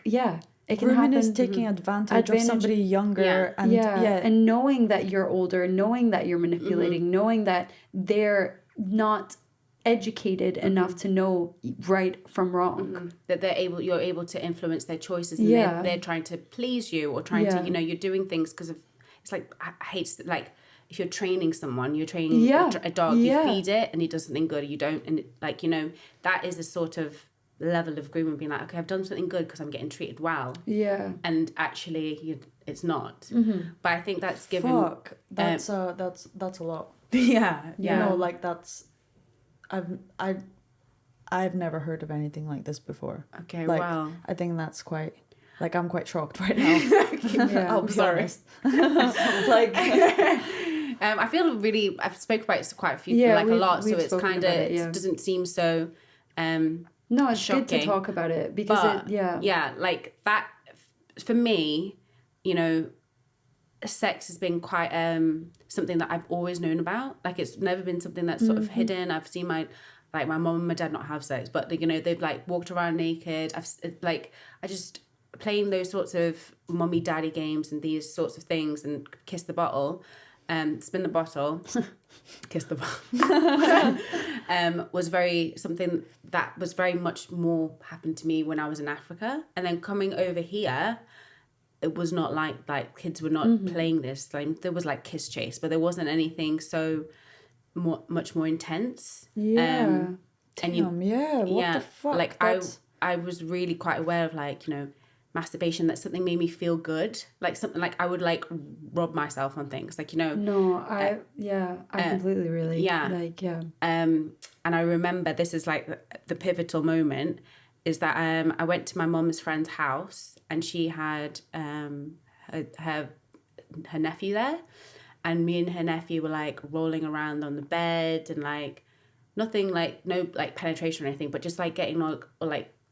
yeah. It can Grooming happen. is taking advantage of somebody younger. And and knowing that you're older, knowing that you're manipulating, knowing that they're not educated enough to know right from wrong, that you're able to influence their choices, and they're trying to please you, or trying to, you know, you're doing things because of, it's like, I hate, like if you're training someone, you're training a dog, you feed it and it does something good, or you don't, and it, like, you know, that is a sort of level of grooming, being like, okay, I've done something good because I'm getting treated well, and actually it's not. But I think that's given that's a lot. You know, like that's I've never heard of anything like this before. Okay, like, wow. I think that's quite, like, I'm quite shocked right now. I'll be honest. Like, I feel really, I've spoken about it quite a few, like a lot, so it's kind of, it doesn't seem so no, it's shocking. Good to talk about it, because like that, for me, you know, sex has been quite something that I've always known about. Like, it's never been something that's sort of hidden. I've seen my mom and my dad not have sex, but you know, they've like walked around naked. I just playing those sorts of mummy daddy games and these sorts of things, and kiss the bottle, spin the bottle, kiss the bottle, was something that was very much more happened to me when I was in Africa, and then coming over here, it was not like kids were not playing this. Like, there was like kiss chase, but there wasn't anything so much more intense. What the fuck? Like, I was really quite aware of, like, you know, masturbation, that something made me feel good. Like something, like I would like rub myself on things, like, you know. No, I completely relate. And I remember, this is like the pivotal moment, is that I went to my mum's friend's house, and she had her nephew there, and me and her nephew were like rolling around on the bed, and like nothing, like no like penetration or anything, but just like getting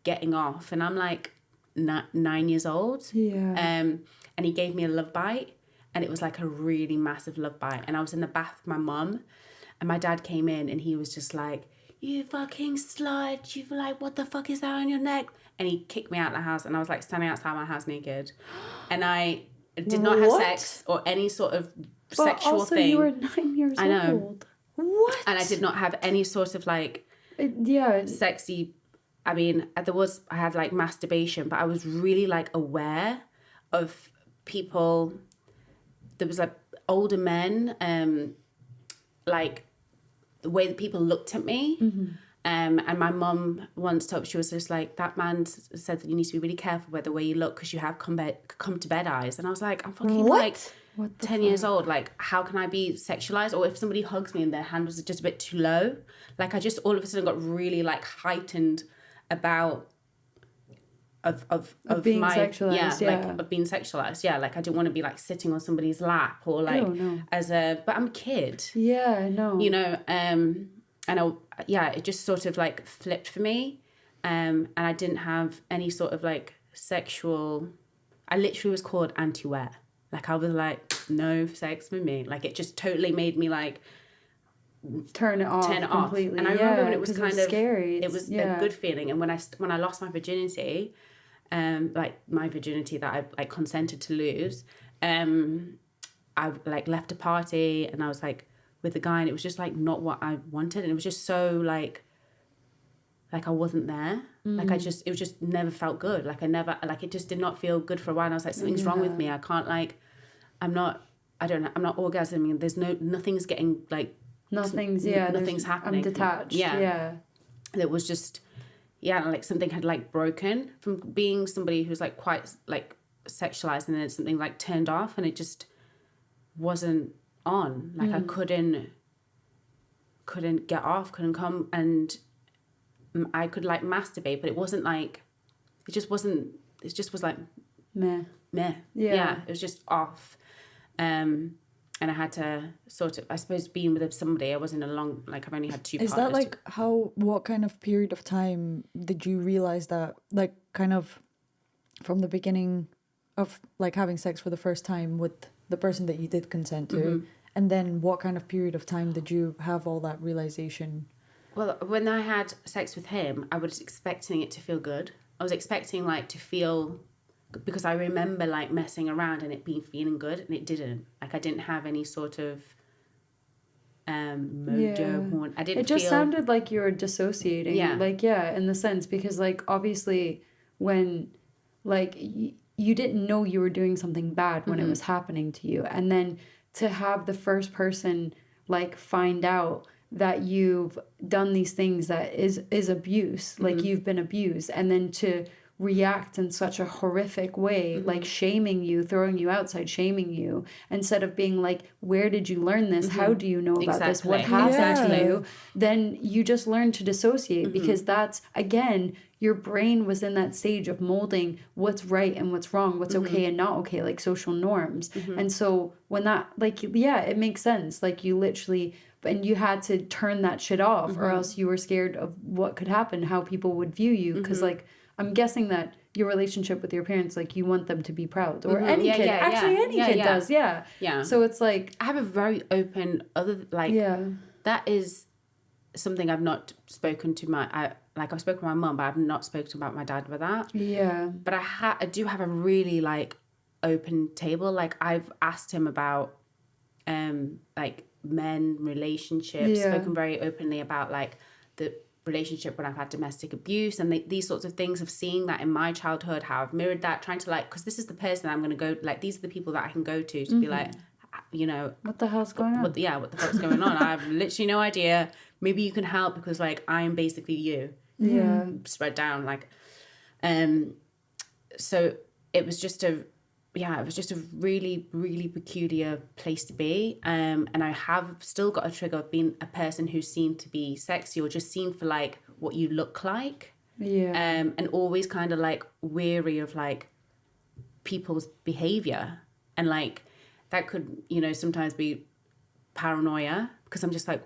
getting off, and I'm like 9 years old, and he gave me a love bite, and it was like a really massive love bite. And I was in the bath with my mum, and my dad came in, and he was just like, "You fucking slut! You like, what the fuck is that on your neck?" And he kicked me out of the house, and I was like standing outside my house naked, and I did not have sex or any sort of sexual also, thing. You were 9 years I know. old. What? And I did not have any sort of like sexy. I mean, I had like masturbation, but I was really like aware of people. There was like older men, like the way that people looked at me. And my mum once told, she was just like, that man said that you need to be really careful with the way you look because you have come to bed eyes. And I was like, I'm fucking like 10 years old. Like, how can I be sexualized? Or if somebody hugs me and their hand was just a bit too low, like I just all of a sudden got really like heightened about of being my sexualized, like of being sexualized. Yeah, like I didn't want to be like sitting on somebody's lap or like but I'm a kid. Yeah, no. You know, and it just sort of like flipped for me. And I didn't have any sort of like sexual. I literally was called Antoinette. Like I was like, no sex with me. Like it just totally made me like turn it off completely. And I remember when it was kind of scary. It was a good feeling. And when I lost my virginity, like my virginity that I like consented to lose, I like left a party and I was like with the guy, and it was just like not what I wanted, and it was just so like I wasn't there. Like it just never felt good. Like it just did not feel good for a while. And I was like, something's wrong with me. I can't I'm not orgasming. There's nothing's getting like nothing's happening. I'm detached. Yeah. It was just like something had like broken from being somebody who's like quite like sexualized, and then something like turned off, and it just wasn't on. Like I couldn't get off, couldn't come, and I could like masturbate, but it wasn't like it just was like meh. Yeah, it was just off. And I had to sort of, I suppose, being with somebody, I wasn't along, like I've only had 2 partners. Is that like what kind of period of time did you realize that, like kind of from the beginning of like having sex for the first time with the person that you did consent to, and then what kind of period of time did you have all that realization? Well, when I had sex with him, I was expecting it to feel good. I was expecting like to feel, because I remember like messing around and it feeling good, and it didn't. Like I didn't have any sort of mojo horn. I didn't. It just sounded like you were dissociating. Yeah. Like in the sense, because like obviously when like you didn't know you were doing something bad when it was happening to you, and then to have the first person like find out that you've done these things that is abuse, like you've been abused, and then to react in such a horrific way, like shaming you, throwing you outside, shaming you, instead of being like, where did you learn this? How do you know about this? What happened to you? Then you just learn to dissociate, because that's, again, your brain was in that stage of molding what's right and what's wrong, what's okay and not okay, like social norms. And so when that, like, it makes sense. Like you literally, and you had to turn that shit off, or else you were scared of what could happen, how people would view you. Because like, I'm guessing that your relationship with your parents, like you want them to be proud, or any kid, any kid does. Yeah. So it's like, I have a very open that is something I've not spoken to I've spoken to my mum, but I've not spoken about my dad with that. Yeah. But I do have a really like open table. Like I've asked him about like men, relationships, spoken very openly about like the relationship when I've had domestic abuse and these sorts of things, of seeing that in my childhood, how I've mirrored that, trying to like, because this is the person I'm going to go, like these are the people that I can go to be like, you know, what the hell's going on? What the fuck's going on? I have literally no idea. Maybe you can help, because like I am basically you. Yeah. Spread down like, so it was just a really, really peculiar place to be. And I have still got a trigger of being a person who's seen to be sexy, or just seen for like what you look like. Yeah. And always kind of like weary of like people's behavior, and like that could, you know, sometimes be paranoia, because I'm just like,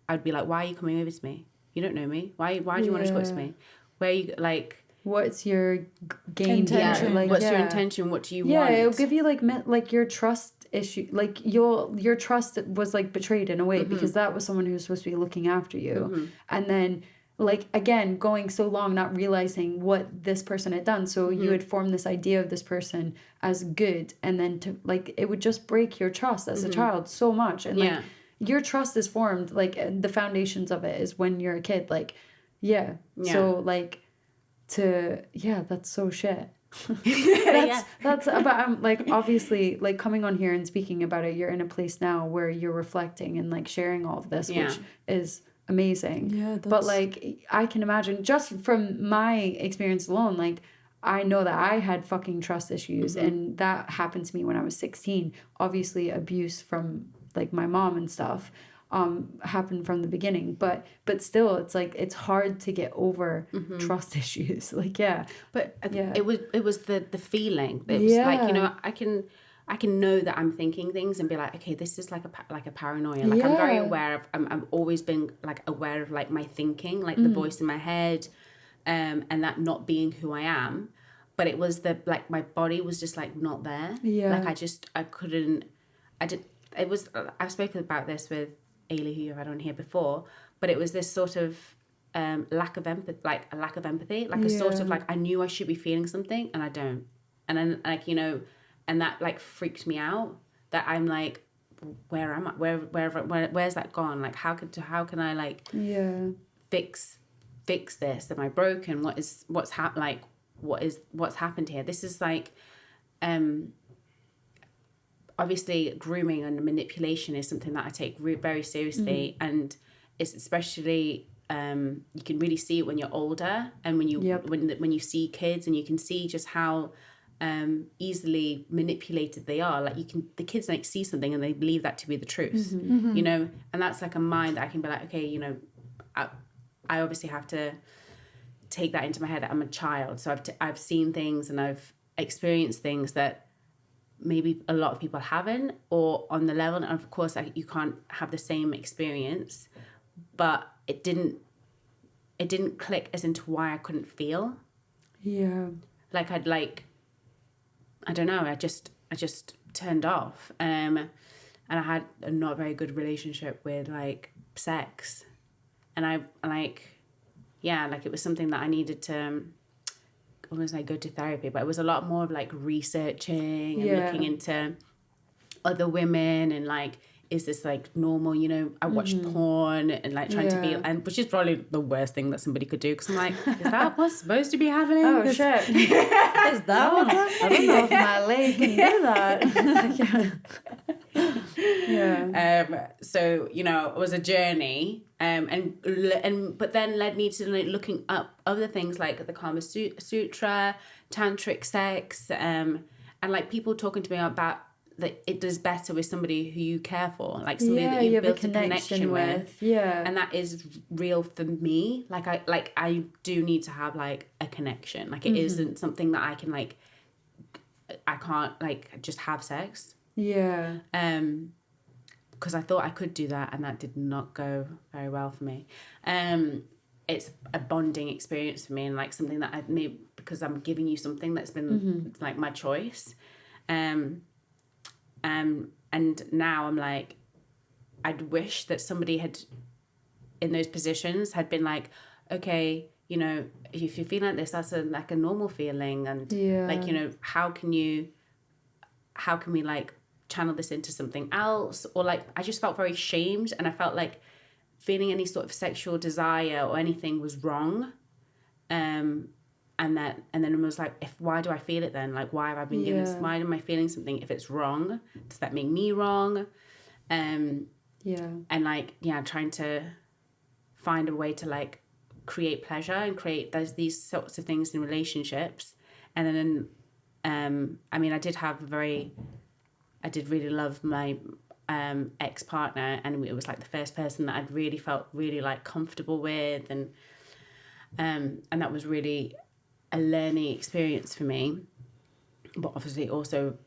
I'd be like, why are you coming over to me? You don't know me. Why do you want to talk to me? Where are you, like, what's your game intention? Like, what's your intention? What do you want? Yeah, it'll give you like your trust issue, like your trust was like betrayed in a way, because that was someone who was supposed to be looking after you, and then like again going so long not realizing what this person had done, so you had formed this idea of this person as good, and then to like it would just break your trust as a child so much, and like your trust is formed, like the foundations of it is when you're a kid, like so like that's so shit. That's about like obviously like coming on here and speaking about it, you're in a place now where you're reflecting and like sharing all of this, which is amazing. But like I can imagine just from my experience alone, like I know that I had fucking trust issues, and that happened to me when I was 16. Obviously abuse from like my mom and stuff happened from the beginning, but still it's like it's hard to get over trust issues, like but it was the feeling. It was like, you know, I can know that I'm thinking things and be like, okay, this is like a paranoia, like I'm very aware of, I've always been like aware of like my thinking, like the voice in my head, and that not being who I am. But it was like my body was just like not there. Like I've spoken about this with Ailey, who you've had on here before, but it was this sort of lack of empathy, like a sort of like I knew I should be feeling something and I don't, and then like, you know, and that like freaked me out, that I'm like, where am I, where's that gone, like how can I like fix this, am I broken, what's happened here. This is like obviously grooming and manipulation is something that I take very seriously, and it's especially you can really see it when you're older, and when you see kids, and you can see just how easily manipulated they are. Like the kids like see something and they believe that to be the truth, you know, and that's like a mind that I can be like, okay, you know, I obviously have to take that into my head that I'm a child, so I've seen things and I've experienced things that maybe a lot of people haven't, or on the level, and of course like you can't have the same experience, but it didn't click as into why I couldn't feel. Like I don't know, I just turned off, and I had a not very good relationship with like sex, and I like it was something that I needed to almost like go to therapy, but it was a lot more of like researching and looking into other women, and like, is this like normal, you know, I watched porn and like trying to be, and which is probably the worst thing that somebody could do, because I'm like, is that what's supposed to be happening? Oh shit. Is that what I don't know if my leg can do that. So, you know, it was a journey, but then led me to like looking up other things like the Kama Sutra, tantric sex, and like people talking to me about that it does better with somebody who you care for, like somebody that you've built a connection with. And that is real for me. Like I do need to have like a connection. Like it isn't something that I can like, I can't like just have sex. Because I thought I could do that, and that did not go very well for me. It's a bonding experience for me, and like something that I made because I'm giving you something that's been it's like my choice. And now I'm like, I'd wish that somebody had in those positions had been like, okay, you know, if you feel like this, that's like a normal feeling, and like, you know, how can we like channel this into something else? Or like, I just felt very shamed, and I felt like feeling any sort of sexual desire or anything was wrong. And then it was like, why do I feel it then? Like, why have I been given this? Why am I feeling something if it's wrong? Does that make me wrong? And like, trying to find a way to like create pleasure and create these sorts of things in relationships. And then, I mean, I did really love my ex-partner, and it was like the first person that I'd really felt really like comfortable with, and that was really a learning experience for me, but obviously also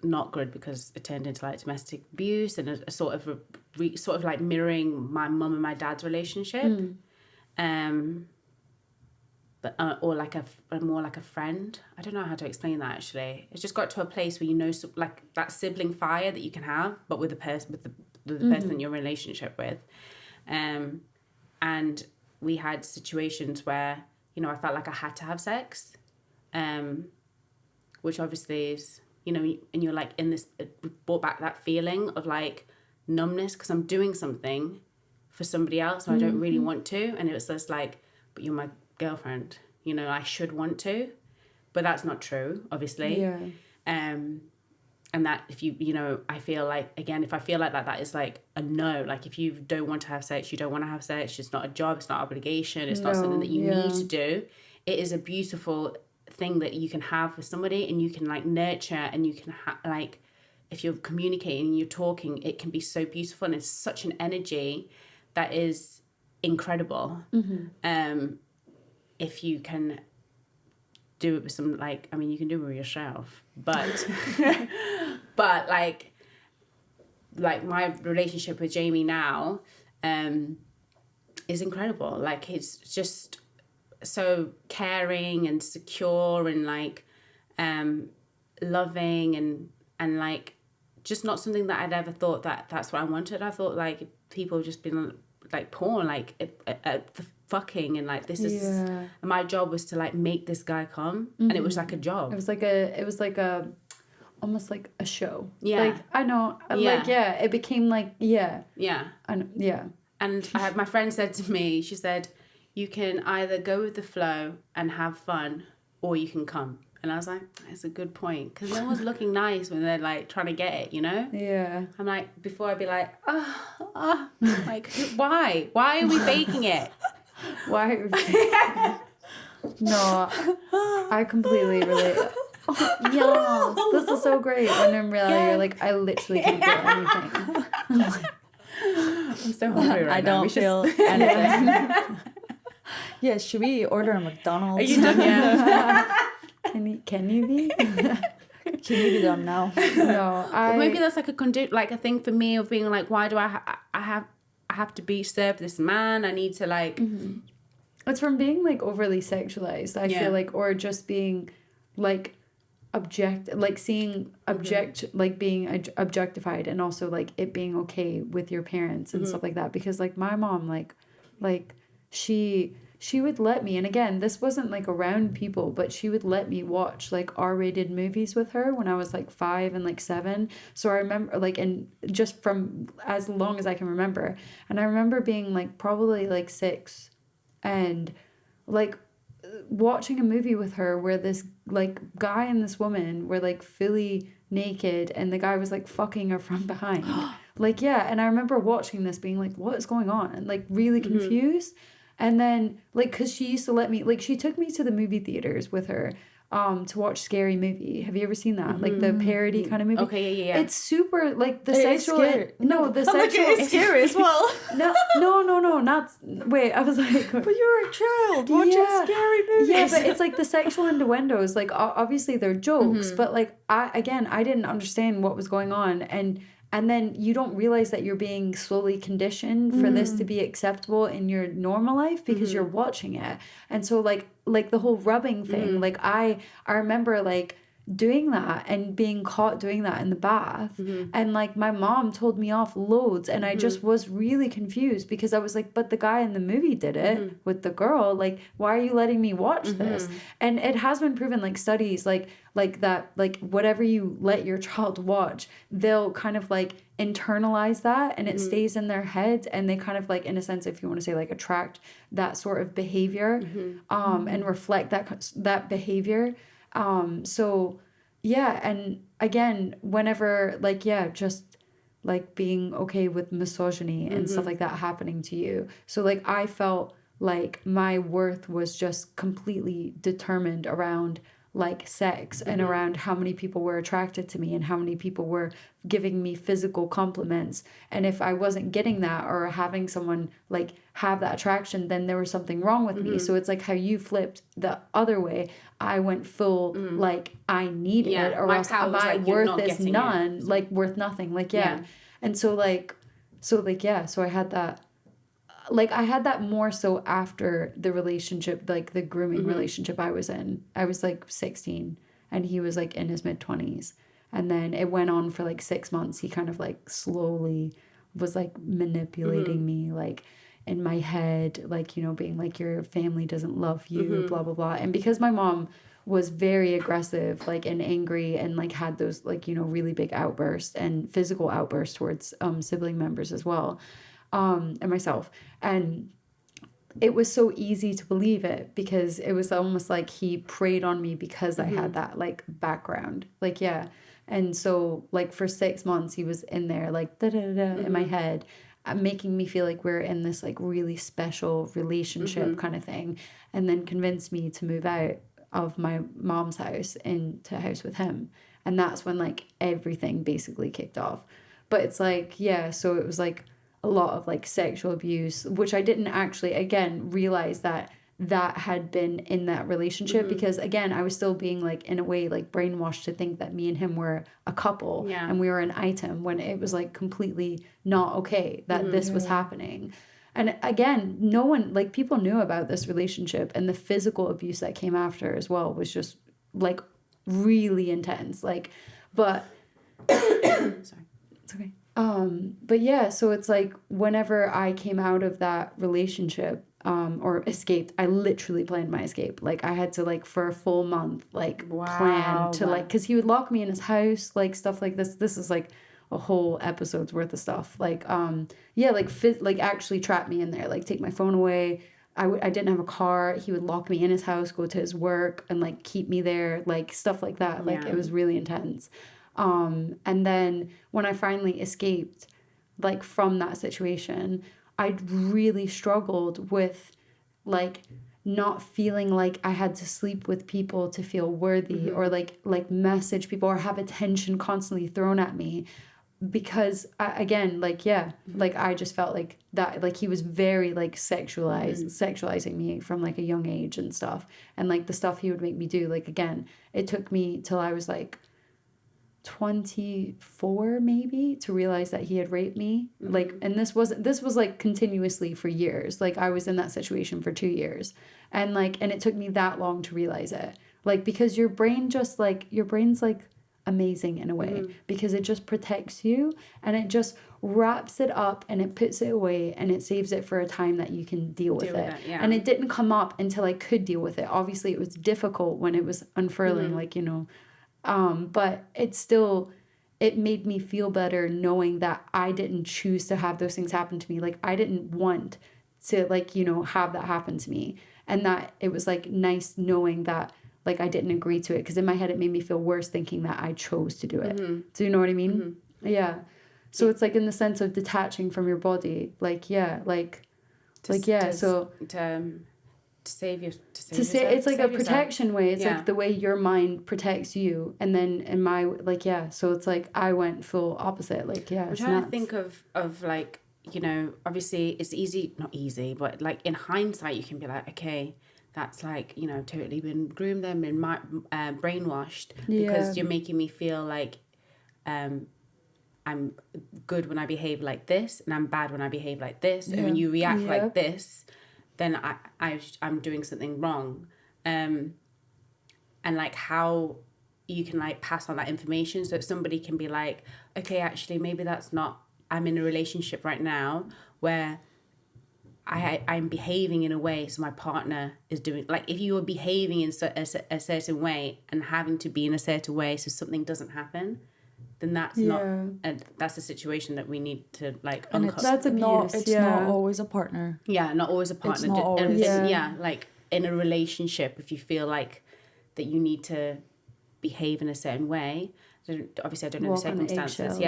not good because it turned into like domestic abuse and a sort of like mirroring my mum and my dad's relationship. but or like a more like a friend. I don't know how to explain that actually. It's just got to a place where you know, like that sibling fire that you can have, but with the person with the person you're in a relationship with. And we had situations where, you know, I felt like I had to have sex, which obviously is, you know, and you're like in this, it brought back that feeling of like numbness because I'm doing something for somebody else and I don't really want to. And it was just like, but you're my girlfriend, you know, I should want to, but that's not true, obviously. Yeah. And that if you know, I feel like, again, if I feel like that, that is like a no. Like if you don't want to have sex, you don't want to have sex. It's not a job. It's not obligation. It's not something that you need to do. It is a beautiful thing that you can have with somebody and you can like nurture and you can like, if you're communicating and you're talking, it can be so beautiful and it's such an energy that is incredible. If you can do it with some, like, I mean, you can do it with yourself, but but like my relationship with Jamie now is incredible. Like it's just so caring and secure and like loving and like just not something that I'd ever thought that's what I wanted. I thought like people just been like porn, like the fucking and like this is and my job was to like make this guy come and it was like a job. It was like a almost like a show. Yeah. Like I know. Like it became like Yeah. I know, yeah. And I had my friend said to me, she said, you can either go with the flow and have fun or you can come. And I was like, that's a good point. Because no one's looking nice when they're like trying to get it, you know? Yeah. I'm like, before I'd be like, like, why? Why are we faking it? Why? No, I completely relate. Oh, yeah, this is so great. And in reality, you're like, I literally can't feel anything. I'm so hungry right now. I don't feel anything. Yeah, should we order a McDonald's? Are you done yet? Can you be? Can you be done now? No, maybe that's like a thing for me of being like, why do I have to be served this man? I need to like. It's from being like overly sexualized. I feel like, or just being like like being objectified, and also like it being okay with your parents and stuff like that. Because like my mom, like she would let me, and again, this wasn't like around people, but she would let me watch like R-rated movies with her when I was like 5 and like 7. So I remember like, and just from as long as I can remember, and I remember being like probably like 6 and like watching a movie with her where this like guy and this woman were like fully naked and the guy was like fucking her from behind. Like, yeah. And I remember watching this being like, what is going on? And like really confused. And then like, cause she used to let me, like she took me to the movie theaters with her to watch Scary Movie. Have you ever seen that? Like the parody kind of movie? Okay, yeah. It's super like the sexual. The sexual. It's scary as well. No, not. Wait, I was like. But you're a child watching scary movies. Yeah, but it's like the sexual innuendos. Like obviously they're jokes, but like I didn't understand what was going on, and then you don't realize that you're being slowly conditioned for this to be acceptable in your normal life because you're watching it. And so like the whole rubbing thing, like I remember like doing that and being caught doing that in the bath. And like my mom told me off loads, and I just was really confused because I was like, but the guy in the movie did it with the girl. Like, why are you letting me watch this? And it has been proven, like studies like that, like whatever you let your child watch, they'll kind of like internalize that and it stays in their heads, and they kind of like, in a sense, if you want to say, like attract that sort of behavior and reflect that behavior. So yeah, and again, whenever like, just like being okay with misogyny and stuff like that happening to you. So like I felt like my worth was just completely determined around like sex and around how many people were attracted to me and how many people were giving me physical compliments. And if I wasn't getting that or having someone like have that attraction, then there was something wrong with me. So it's like how you flipped the other way. I went full like I need it, or else my worth is none, like worth nothing. Like and so I had that. like I had that more so after the relationship, like the grooming relationship I was in. I was like 16 and he was like in his mid-20s. And then it went on for like 6 months. He kind of like slowly was like manipulating me, like in my head, like, you know, being like, your family doesn't love you, blah, blah, blah. And because my mom was very aggressive, like, and angry, and like had those, like, you know, really big outbursts and physical outbursts towards sibling members as well, and myself. And it was so easy to believe it because it was almost like he preyed on me because I had that like background. Like, yeah. And so like for 6 months he was in there like da da da da in my head, making me feel like we're in this like really special relationship kind of thing, and then convinced me to move out of my mom's house into a house with him. And that's when like everything basically kicked off. But it's like, yeah, so it was like a lot of like sexual abuse, which I didn't actually, again, realize that had been in that relationship, because again, I was still being like, in a way, like brainwashed to think that me and him were a couple and we were an item, when it was like completely not okay that this was happening. And again, no one, like, people knew about this relationship, and the physical abuse that came after as well was just like really intense. Like, but sorry, it's okay. But yeah, so it's like whenever I came out of that relationship, or escaped, I literally planned my escape. Like, I had to, like, for a full month, like, plan to, like, because he would lock me in his house, like, stuff like this. This is, like, a whole episode's worth of stuff. Like, yeah, like, like, actually trap me in there, like, take my phone away. I didn't have a car. He would lock me in his house, go to his work, and, like, keep me there, like, stuff like that. Like, it was really intense. And then when I finally escaped, like, from that situation, I really struggled with, like, not feeling like I had to sleep with people to feel worthy, or like message people or have attention constantly thrown at me, because again, like, yeah, like, I just felt like that, like, he was very like sexualizing me from like a young age and stuff. And like the stuff he would make me do, like, again, it took me till I was like 24 maybe to realize that he had raped me. Like, and this was like continuously for years. Like, I was in that situation for 2 years, and like, and it took me that long to realize it, like, because your brain's like amazing in a way, because it just protects you, and it just wraps it up and it puts it away, and it saves it for a time that you can deal with it. And it didn't come up until I could deal with it. Obviously it was difficult when it was unfurling, like, you know, but it made me feel better knowing that I didn't choose to have those things happen to me. Like, I didn't want to, like, you know, have that happen to me. And that it was like nice knowing that, like, I didn't agree to it, because in my head it made me feel worse thinking that I chose to do it. Do you know what I mean? Yeah. So it's like in the sense of detaching from your body, like, yeah, like, to save yourself. It's like a protection way. It's like the way your mind protects you. And then in my, like, yeah, so it's like I went full opposite. Like, yeah, I'm trying to think of like, you know, obviously it's not easy, but like in hindsight you can be like, okay, that's like, you know, totally been groomed, them, been brainwashed, because you're making me feel like I'm good when I behave like this, and I'm bad when I behave like this. And when you react like this, then I'm doing something wrong. And like how you can like pass on that information so that somebody can be like, okay, actually maybe that's not, I'm in a relationship right now where I'm behaving in a way so my partner is doing, like, if you are behaving in a certain way and having to be in a certain way so something doesn't happen, then that's that's a situation that we need to like uncover. That's abuse. It's not always a partner. Yeah, not always a partner. It's not always. Like in a relationship, if you feel like that you need to behave in a certain way, obviously I don't know the circumstances.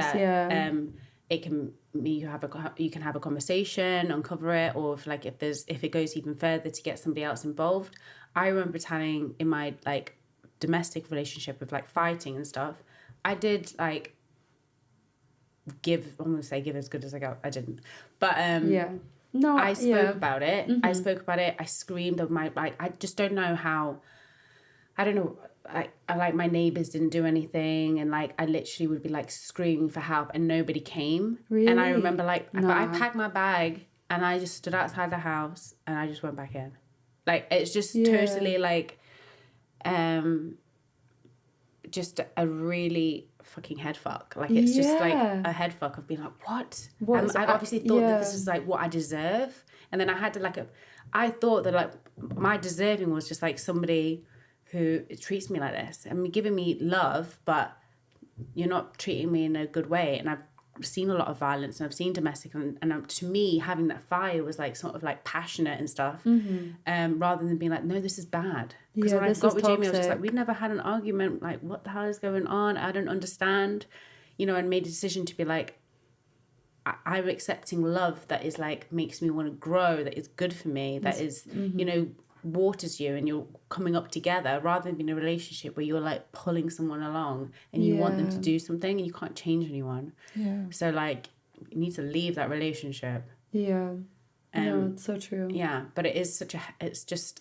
It can be you can have a conversation, uncover it, or if it goes even further to get somebody else involved. I remember telling in my like domestic relationship with like fighting and stuff, I did like I'm gonna say give as good as I got. I didn't, but I spoke about it. I spoke about it. I screamed of my like. I just don't know how. I don't know. I like my neighbors didn't do anything, and like I literally would be like screaming for help, and nobody came. Really? And I remember like I packed my bag and I just stood outside the house and I just went back in. Like, it's just totally like, just a really fucking head fuck. Like, it's just like a head fuck of being like, what? I obviously thought that this is like what I deserve. And then I had to I thought that like my deserving was just like somebody who treats me like this. I mean, giving me love, but you're not treating me in a good way. And I've seen a lot of violence and I've seen domestic and to me having that fire was like sort of like passionate and stuff, rather than being like, no, this is bad. Because when I got with Jamie, I was just like, we've never had an argument, like what the hell is going on? I don't understand, and made a decision to be like, I'm accepting love that is like makes me want to grow, that is good for me, that is waters you and you're coming up together, rather than being in a relationship where you're like pulling someone along and you want them to do something and you can't change anyone. So like you need to leave that relationship. No, it's so true. But it is it's just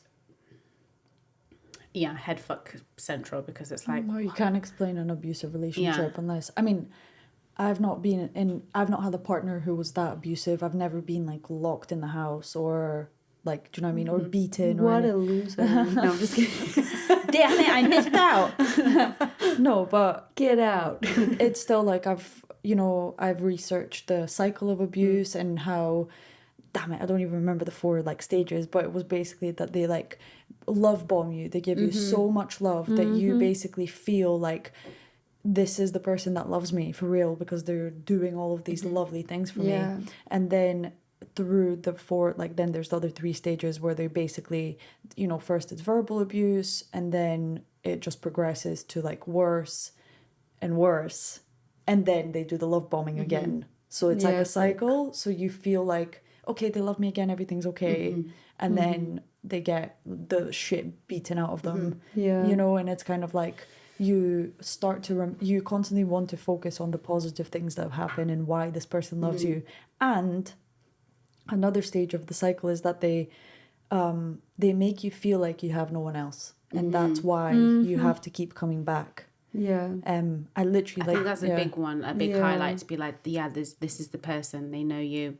head fuck central, because it's like, no, you can't explain an abusive relationship unless, I mean, I've not had a partner who was that abusive. I've never been like locked in the house or like, do you know what I mean? Or beaten. What a loser. No, I'm just kidding. Damn it, I missed out. No, but get out. It's still like I've researched the cycle of abuse and how, damn it, I don't even remember the 4 like stages, but it was basically that they like love bomb you. They give you so much love that you basically feel like this is the person that loves me for real, because they're doing all of these lovely things for me. And then through the 4, like then there's the other 3 stages where they basically, first it's verbal abuse and then it just progresses to like worse and worse, and then they do the love bombing again. So it's like a cycle. So you feel like, okay, they love me again, everything's okay, and then they get the shit beaten out of them. And it's kind of like you start to you constantly want to focus on the positive things that have happened and why this person loves you. And another stage of the cycle is that they make you feel like you have no one else, and that's why you have to keep coming back. I literally I think that's a big one, a big highlight, to be like, this is the person, they know you.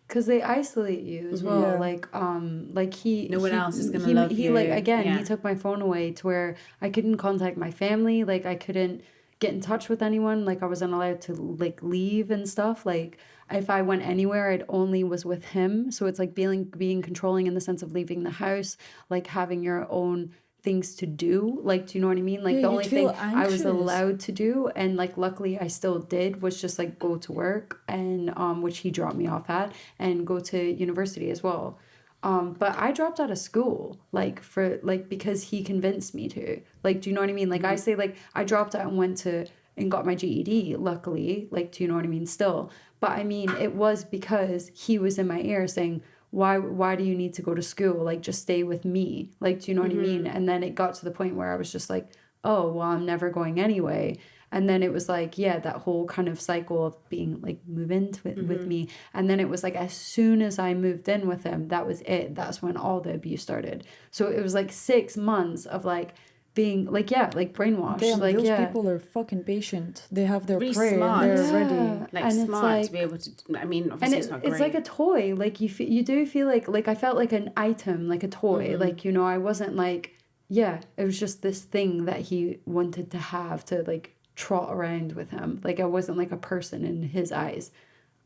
Because they isolate you as well. No one else is gonna love you. He took my phone away to where I couldn't contact my family. Like I couldn't get in touch with anyone. Like I wasn't allowed to like leave and stuff. Like if I went anywhere, I'd only was with him. So it's like being controlling in the sense of leaving the house, like having your own things to do. Like, do you know what I mean? Like the only thing I was allowed to do, and like luckily I still did, was just like go to work and which he dropped me off at, and go to university as well. But I dropped out of school because he convinced me to. Like, do you know what I mean? Like I say, like I dropped out and went and got my GED, luckily. Like, do you know what I mean? Still. But I mean, it was because he was in my ear saying, why do you need to go to school? Like, just stay with me. Like, do you know what I mean? And then it got to the point where I was just like, oh, well, I'm never going anyway. And then it was like, that whole kind of cycle of being like, move in with me. And then it was like, as soon as I moved in with him, that was it. That's when all the abuse started. So it was like 6 months of like, being like brainwashed. Damn, like those people are fucking patient. They have their really prey smart. And they're ready. Like, and smart to be able to. I mean, obviously it's not great. It's like a toy. Like you do feel like I felt like an item, like a toy. Like I wasn't like it was just this thing that he wanted to have to like trot around with him. Like I wasn't like a person in his eyes.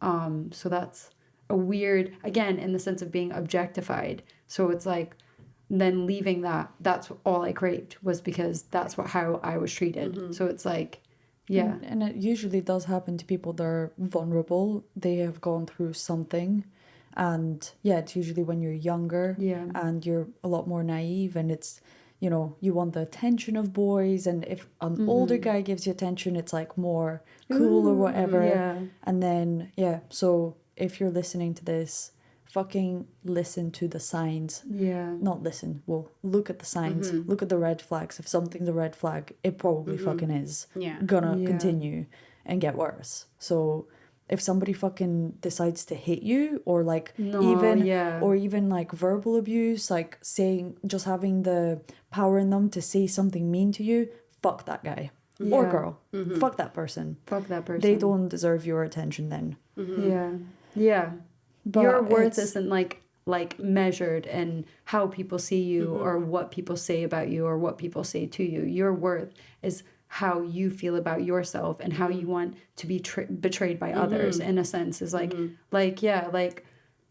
So that's a weird, again, in the sense of being objectified. So it's like. Then leaving that's all I craved, was because that's how I was treated. So it's like, and it usually does happen to people that are vulnerable. They have gone through something, and it's usually when you're younger, and you're a lot more naive, and it's you want the attention of boys, and if an older guy gives you attention, it's like more cool or whatever. And then so if you're listening to this, fucking listen to the signs. Not listen. Well, look at the signs. Look at the red flags. If something's a red flag, it probably fucking is gonna continue and get worse. So if somebody fucking decides to hit you, or like even like verbal abuse, like just having the power in them to say something mean to you, fuck that guy or girl. Fuck that person. Fuck that person. They don't deserve your attention then. But your worth it's- isn't like measured in how people see you or what people say about you or what people say to you. Your worth is how you feel about yourself and how you want to be betrayed by others, in a sense, is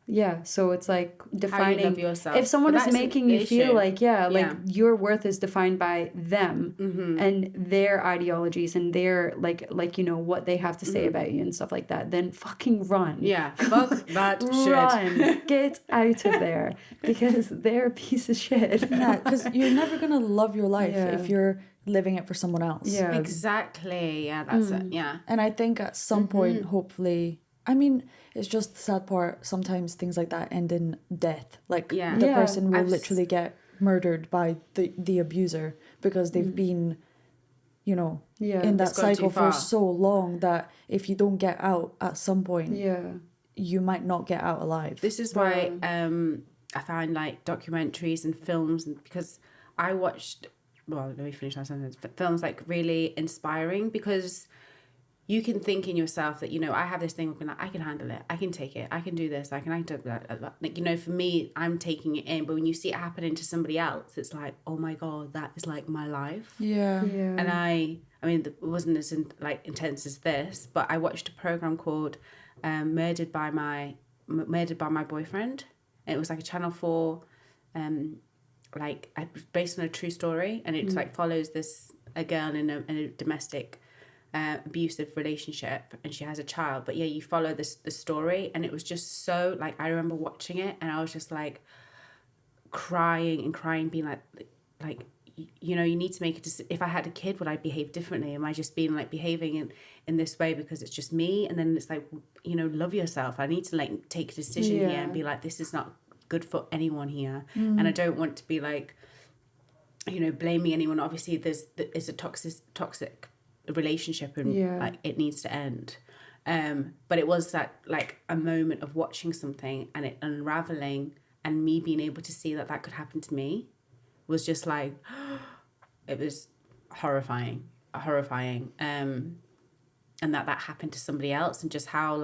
yeah, so it's like defining how you love yourself. if someone But is that isn't making the you feel issue. like like your worth is defined by them and their ideologies and their like what they have to say about you and stuff like that, then fucking run. Yeah, fuck that shit. Run, get out of there, because they're a piece of shit. yeah, because you're never gonna love your life Yeah. if you're living it for someone else. Yeah. Exactly. Yeah, that's it. Yeah. And I think at some point, hopefully, I mean, it's just the sad part. Sometimes things like that end in death. Like the Yeah. person will literally get murdered by the abuser because they've been, in that It's gone too cycle for far. so long that if you don't get out at some point, Yeah. you might not get out alive. This is why I find like documentaries and films, because I watched, well, let me finish that sentence, but films like really inspiring, because you can think in yourself that, I have this thing of being like, I can handle it, I can take it, I can do this, I can do that. Like, for me, I'm taking it in, but when you see it happening to somebody else, it's like, oh my God, that is like my life. Yeah. And I mean, it wasn't as intense as this, but I watched a program called Murdered by My Boyfriend. And it was like a Channel 4, based on a true story, and it like follows a girl in a domestic abusive relationship, and she has a child. But yeah, you follow the story, and it was just so like, I remember watching it, and I was just like crying, being like. You need to make it. If I had a kid, would I behave differently? Am I just being like behaving in this way because it's just me? And then it's like, love yourself. I need to like take a decision here and be like, this is not good for anyone here. And I don't want to be like, blaming anyone. Obviously, it's a toxic relationship, and like it needs to end. But it was that like a moment of watching something and it unraveling, and me being able to see that could happen to me. Was just like, it was horrifying, and that happened to somebody else, and just how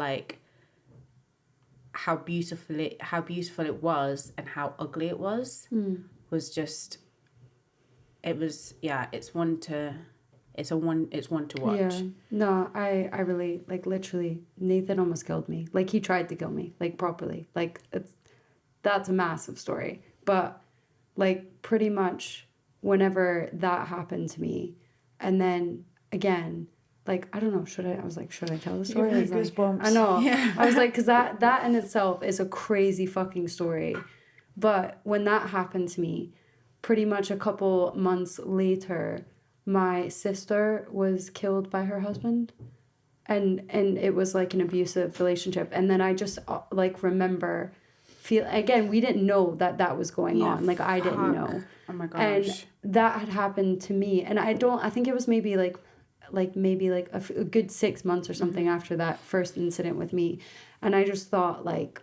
beautiful it was, and how ugly it was just, it was, yeah, it's one to watch. Yeah. No, I really, like, literally, Nathan almost killed me. Like, he tried to kill me, like, properly. Like, that's a massive story. But like, pretty much whenever that happened to me, and then again, like, I don't know, should I tell the story? You're goosebumps. I know. Yeah. I was like, because that in itself is a crazy fucking story. But when that happened to me, pretty much a couple months later, my sister was killed by her husband. And it was like an abusive relationship. And then I just like remember again, we didn't know that was going on. Like, I didn't know. Oh my gosh. And that had happened to me, and I think it was maybe like a good 6 months or something after that first incident with me. And I just thought like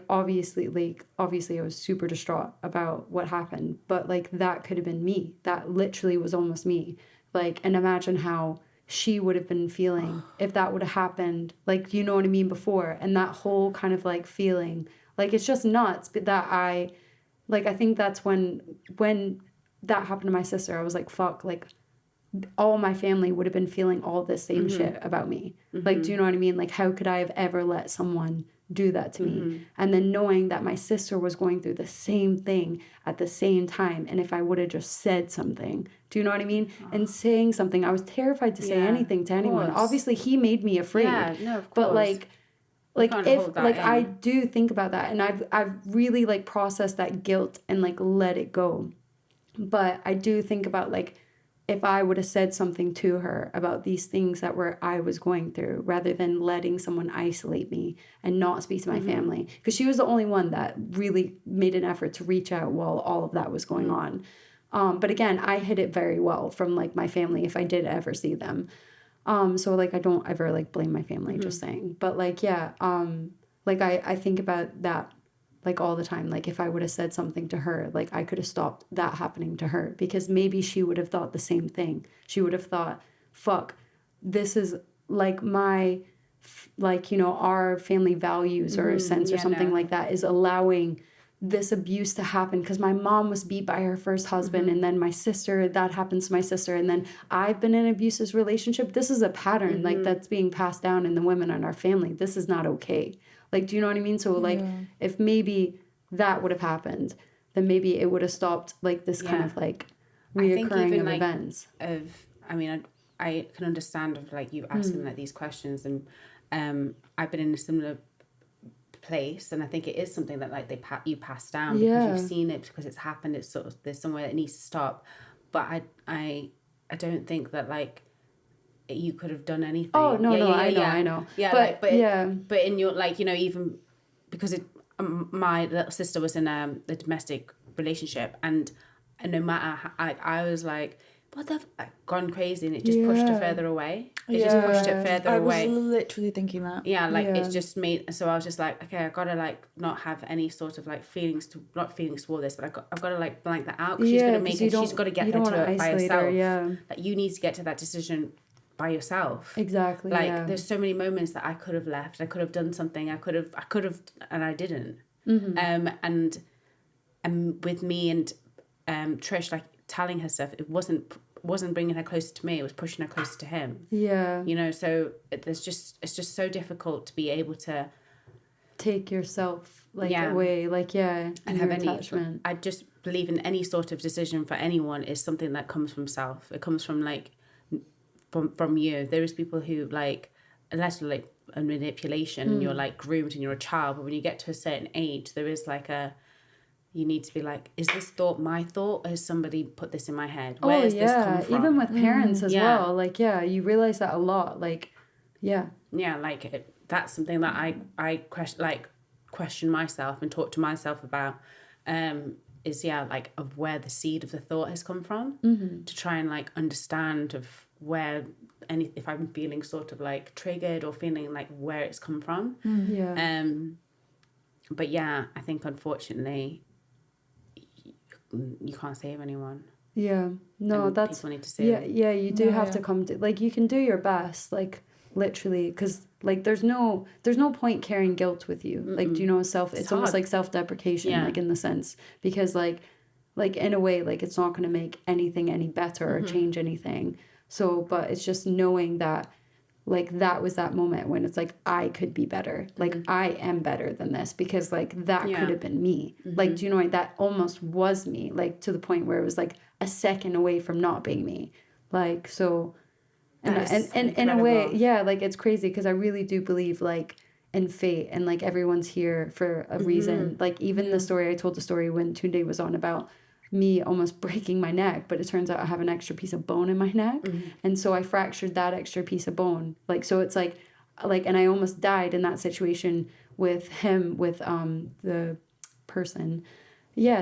obviously I was super distraught about what happened, but like, that could have been me. That literally was almost me. Like, and imagine how she would have been feeling if that would have happened, like, you know what I mean, before. And that whole kind of like feeling, like, it's just nuts. But that I think that's when that happened to my sister, I was like, fuck, like, all my family would have been feeling all this same shit about me. Like, do you know what I mean? Like, how could I have ever let someone do that to me? And then knowing that my sister was going through the same thing at the same time, and if I would have just said something, do you know what I mean? And saying something, I was terrified to say anything to anyone. Course. Obviously, he made me afraid. Yeah, no, of course. But like can't if hold that like in. I do think about that, and I've really like processed that guilt and like let it go. But I do think about like, if I would have said something to her about these things I was going through, rather than letting someone isolate me and not speak to my family, because she was the only one that really made an effort to reach out while all of that was going on. But again, I hid it very well from like my family if I did ever see them. So like, I don't ever like blame my family, just saying. But like, yeah, like I think about that like all the time. Like, if I would have said something to her, like, I could have stopped that happening to her, because maybe she would have thought the same thing. She would have thought, fuck, this is like my like, you know, our family values or sense or something like that is allowing this abuse to happen, because my mom was beat by her first husband, and then my sister, that happens to my sister, and then I've been in an abusive relationship. This is a pattern like that's being passed down in the women in our family. This is not okay. Like, do you know what I mean? So like if maybe that would have happened, then maybe it would have stopped like this kind of like reoccurring of events. I can understand of like you asking like these questions, and I've been in a similar place, and I think it is something that like you pass down because you've seen it, because it's happened. It's sort of, there's somewhere that needs to stop, but I don't think that like you could have done anything. Oh no, I know. Yeah, but in your like, you know, even because my little sister was in a domestic relationship, and no matter how, I was like, what the gone crazy, and it just pushed her further away. It just pushed it further away. I was literally thinking that. Yeah, like it's just made, so I was just like, okay, I gotta like not have any sort of like feelings toward this, but I've got to like blank that out, because she's gonna make it. She's got to get there to it by herself. Like you need to get to that decision by yourself. Exactly. Like there's so many moments that I could have left. I could have done something. I could have, and I didn't. And with me and Trish, like telling her stuff, it wasn't bringing her closer to me, it was pushing her closer to him. You know, so it's just so difficult to be able to take yourself like away, like and have any attachment. I just believe in any sort of decision for anyone is something that comes from self. It comes from like from you. There is people who like, unless like a manipulation and you're like groomed and you're a child, but when you get to a certain age, there is like you need to be like, is this thought my thought, or has somebody put this in my head? Where is this come from? Even with parents as well. Like, you realize that a lot. Like, like that's something that I question myself and talk to myself about. Is like of where the seed of the thought has come from, to try and like understand of where if I'm feeling sort of like triggered or feeling like where it's come from. But I think unfortunately you can't save anyone. No, that's people need to save you do have to come to, like, you can do your best, like literally, because like there's no point carrying guilt with you. Like, do you know, it's almost like self-deprecation, like in the sense, because like in a way, like it's not going to make anything any better or change anything. So but it's just knowing that like that was that moment when it's like, I could be better, like I am better than this, because like that could have been me. Like, do you know, like that almost was me, like to the point where it was like a second away from not being me. Like, so and in a way, like it's crazy, because I really do believe like in fate, and like everyone's here for a reason. Like even the story, I told the story when Tunde was on about me almost breaking my neck, but it turns out I have an extra piece of bone in my neck, and so I fractured that extra piece of bone. Like, so it's like and I almost died in that situation with him, with the person.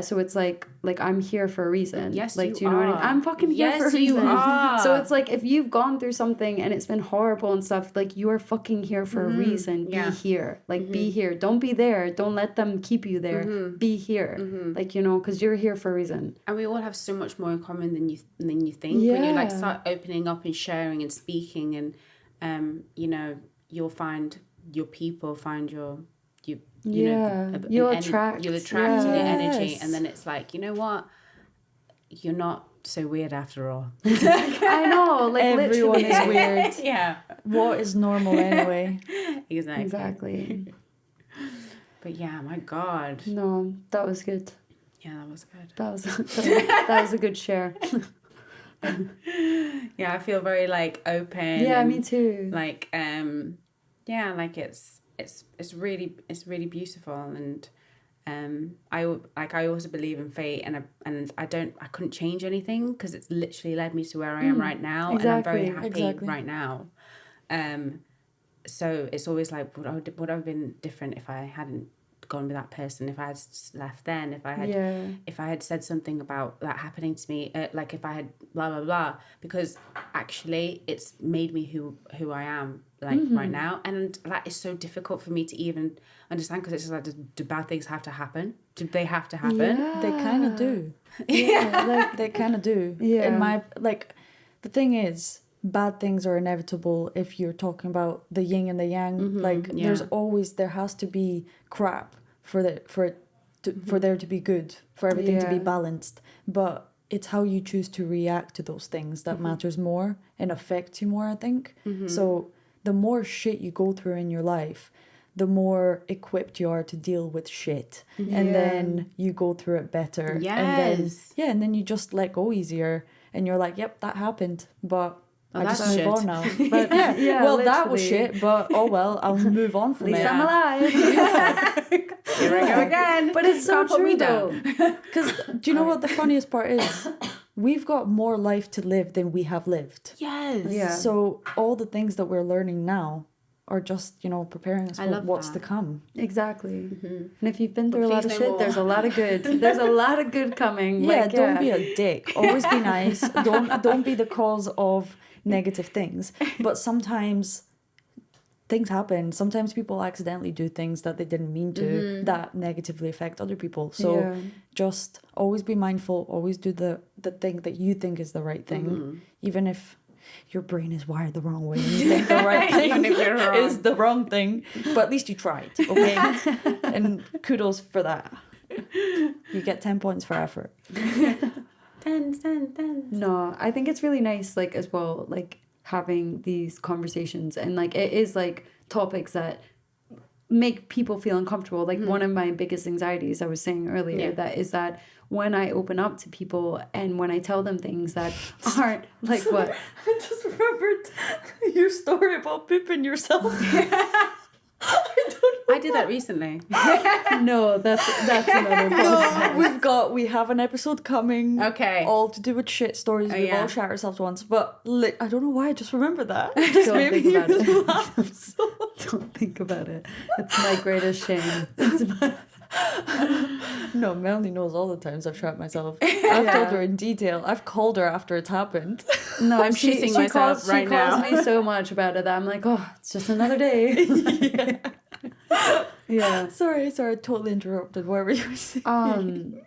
So it's like I'm here for a reason. Yes, like, do you know what I mean? I'm fucking here for a reason. You are. So it's like, if you've gone through something and it's been horrible and stuff, like you are fucking here for a reason. Be here. Like be here. Don't be there. Don't let them keep you there. Be here. Like, you know, because you're here for a reason. And we all have so much more in common than you think. When you like start opening up and sharing and speaking, and you know, you'll find your people, find you'll attract your energy, and then it's like, you know what, you're not so weird after all. I know, like everyone is weird. What is normal anyway? Exactly. But my God, no, that was good. That was good. That was a good share. I feel very like open. Me too. Like like it's really beautiful, and I also believe in fate, and I couldn't change anything, because it's literally led me to where I am right now, and I'm very happy right now. So it's always like, would I have been different if I hadn't gone with that person, if I had left then, if I had said something about that happening to me, like if I had blah blah blah, because actually it's made me who I am like right now, and that is so difficult for me to even understand, because it's just like, do bad things have to happen? Do they have to happen? They kind of do. Like they kind of do. In my, like, the thing is, bad things are inevitable if you're talking about the yin and the yang. Like there has to be crap for there to be good, for everything to be balanced. But it's how you choose to react to those things that matters more and affects you more, I think. So the more shit you go through in your life, the more equipped you are to deal with shit. And then you go through it better. And then you just let go easier. And you're like, yep, that happened. But I just move on now. But well, that was shit. But oh well, I'll move on from it. At least I'm alive. Here I go again. But it's so true though. Because do you know what the funniest part is? We've got more life to live than we have lived. Yes. Yeah. So all the things that we're learning now are just, preparing us for what's to come. Exactly. And if you've been through a lot of shit, there's a lot of good. There's a lot of good coming. Yeah, don't be a dick. Always be nice. Don't be the cause of negative things. But sometimes things happen. Sometimes people accidentally do things that they didn't mean to that negatively affect other people. So just always be mindful. Always do the thing that you think is the right thing. Even if your brain is wired the wrong way and you think the right thing is the wrong thing. But at least you tried, okay? And kudos for that. You get 10 points for effort. 10. No, I think it's really nice, like, as well, like, having these conversations. And, like, it is, like, topics that make people feel uncomfortable. Like, one of my biggest anxieties, I was saying earlier, that when I open up to people and when I tell them things that aren't like what I just remembered your story about pooping yourself. I did that recently. No, that's another podcast. No, we have an episode coming. Okay. All to do with shit stories. We've all shat ourselves once, but I don't know why I just remembered that. Just Don't made think me about it. laugh. Don't think about it. It's my greatest shame. No, Melanie knows all the times I've shat myself. I've told her in detail. I've called her after it's happened. No, I'm shitting myself right now. She calls me so much about it that I'm like, oh, it's just another day. Yeah. Sorry, I totally interrupted. What were you saying?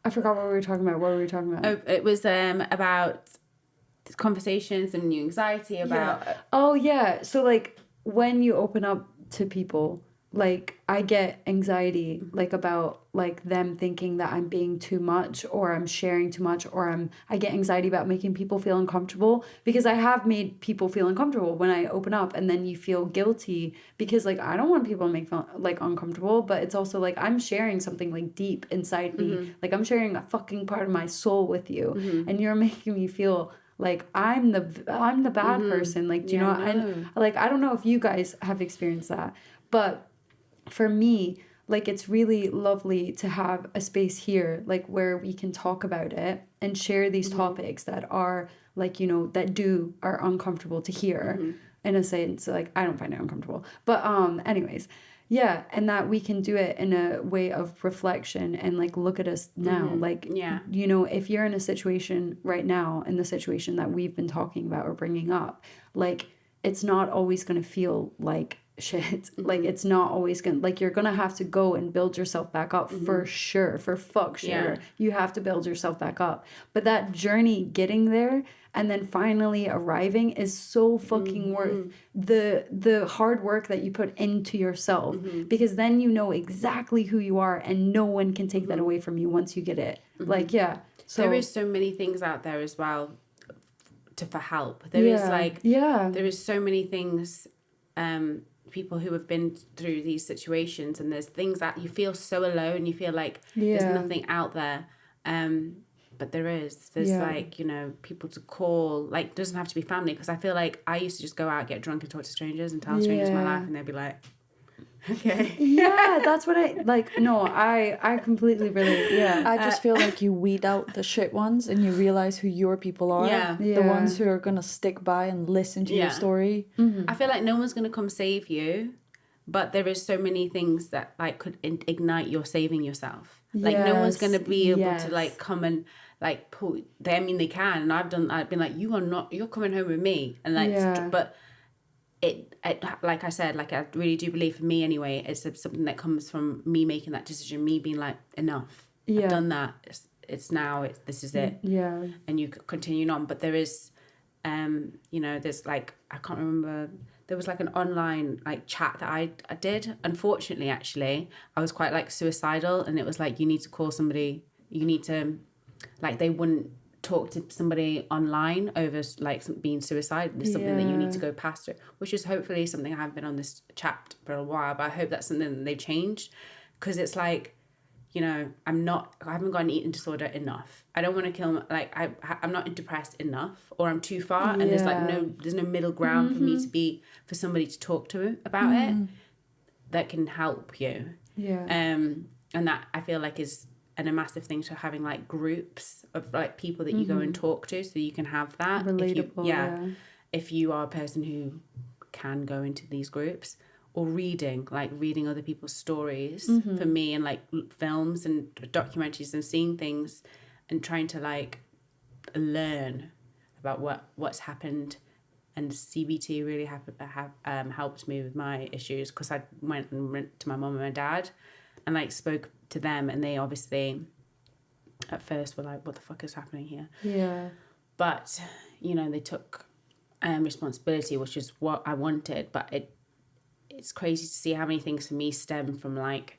I forgot what we were talking about. What were we talking about? Oh, it was about conversations and new anxiety about. Yeah. Oh yeah. So like when you open up to people, like I get anxiety like about like them thinking that I'm being too much or I'm sharing too much or I get anxiety about making people feel uncomfortable because I have made people feel uncomfortable when I open up, and then you feel guilty because like I don't want people to make feel like uncomfortable, but it's also like I'm sharing something like deep inside me. Like I'm sharing a fucking part of my soul with you, and you're making me feel like I'm the bad person. Like, do you know? And like I don't know if you guys have experienced that, but for me, like it's really lovely to have a space here, like where we can talk about it and share these topics that are like, you know, that are uncomfortable to hear in a sense. Like I don't find it uncomfortable, but anyways, yeah, and that we can do it in a way of reflection and like look at us now. Like, you know, if you're in a situation right now, in the situation that we've been talking about or bringing up, like it's not always going to feel like shit. Like it's not always gonna, like you're gonna have to go and build yourself back up for sure, for fuck sure. You have to build yourself back up, but that journey getting there and then finally arriving is so fucking worth the hard work that you put into yourself, because then you know exactly who you are and no one can take that away from you once you get it. Like so there is so many things out there as well for help. There is there is so many things, people who have been through these situations, and there's things that you feel so alone, you feel like there's nothing out there, but there's like, you know, people to call, like it doesn't have to be family, because I feel like I used to just go out, get drunk and talk to strangers and tell strangers my life, and they'd be like, okay. That's what I like. No, I completely relate. I just feel like you weed out the shit ones and you realize who your people are. The ones who are gonna stick by and listen to your story. I feel like no one's gonna come save you, but there is so many things that like could ignite your saving yourself. Like no one's gonna be able to like come and like pull. I mean they can, and I've been like, you're coming home with me, and like but it like I said, like I really do believe, for me anyway, it's something that comes from me making that decision, me being like, enough, I've done that, it's now, this is it, and you continue on. But there is You know, there's like, I can't remember, there was like an online like chat that I did. Unfortunately, actually, I was quite like suicidal, and it was like, you need to call somebody, you need to, like, they wouldn't talk to somebody online over like being suicidal. It's something that you need to go past it, which is hopefully something. I haven't been on this chat for a while, but I hope that's something that they've changed, because it's like, you know, I haven't got an eating disorder enough. I don't want to kill, like, I'm not depressed enough, or I'm too far, and there's like there's no middle ground for somebody to talk to about it that can help you. Yeah. And that, I feel like, is a massive thing to having like groups of like people that you go and talk to, so you can have that. Relatable. If you are a person who can go into these groups, or reading other people's stories, for me, and like films and documentaries, and seeing things and trying to like learn about what's happened. And CBT really helped me with my issues, because I went to my mum and my dad and like spoke to them, and they obviously at first were like, what the fuck is happening here? Yeah. But, you know, they took responsibility, which is what I wanted. But it's crazy to see how many things for me stem from like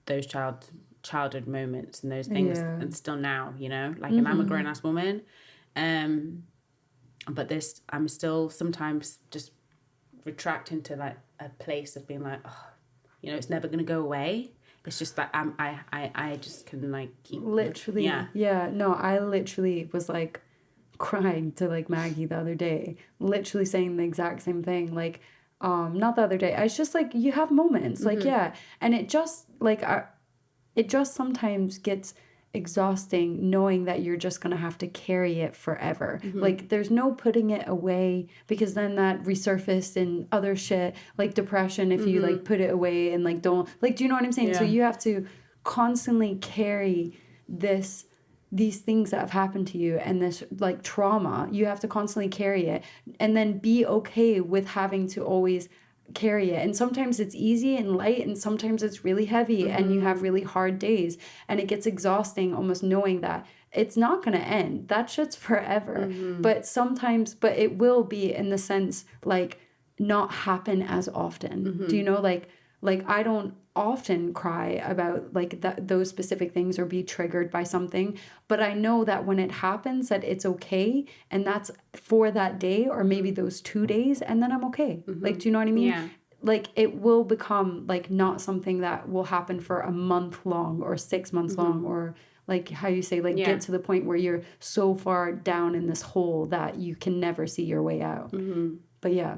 those childhood moments and those things, and still now, you know, like, and I'm a grown ass woman, but I'm still sometimes just retract into like a place of being like, oh, you know, it's never gonna go away. It's just that I just can like keep literally. Yeah. No, I literally was like crying to like Maggie the other day, literally saying the exact same thing. Like, not the other day. I was just like, you have moments, like, and it just like, it just sometimes gets exhausting knowing that you're just gonna have to carry it forever. Like, there's no putting it away, because then that resurfaced in other shit, like depression, if you like put it away and like don't, like, do you know what I'm saying? So you have to constantly carry these things that have happened to you, and this like trauma, you have to constantly carry it, and then be okay with having to always carry it. And sometimes it's easy and light, and sometimes it's really heavy, and you have really hard days, and it gets exhausting almost knowing that it's not going to end. That shit's forever. But it will be, in the sense, like, not happen as often. Do you know, like I don't often cry about like those specific things, or be triggered by something, but I know that when it happens, that it's okay, and that's for that day, or maybe those 2 days, and then I'm okay. Like, do you know what I mean? Yeah. Like, it will become like not something that will happen for a month long or 6 months long, or like how you say, like, get to the point where you're so far down in this hole that you can never see your way out. But yeah,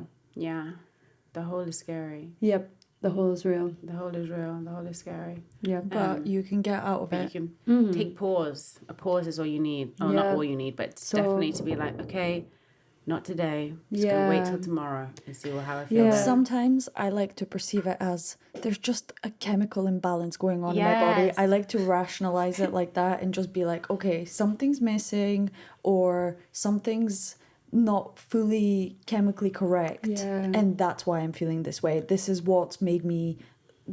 the hole is scary. Yep. The hole is real. The hole is real. The hole is scary. Yeah. But you can get out of it. You can take pause. A pause is all you need. Oh, not all you need, but definitely to be like, okay, not today. Just gonna wait till tomorrow and see how I feel. Sometimes I like to perceive it as there's just a chemical imbalance going on in my body. I like to rationalize it like that, and just be like, okay, something's missing, or something's not fully chemically correct, and that's why I'm feeling this way. This is what's made me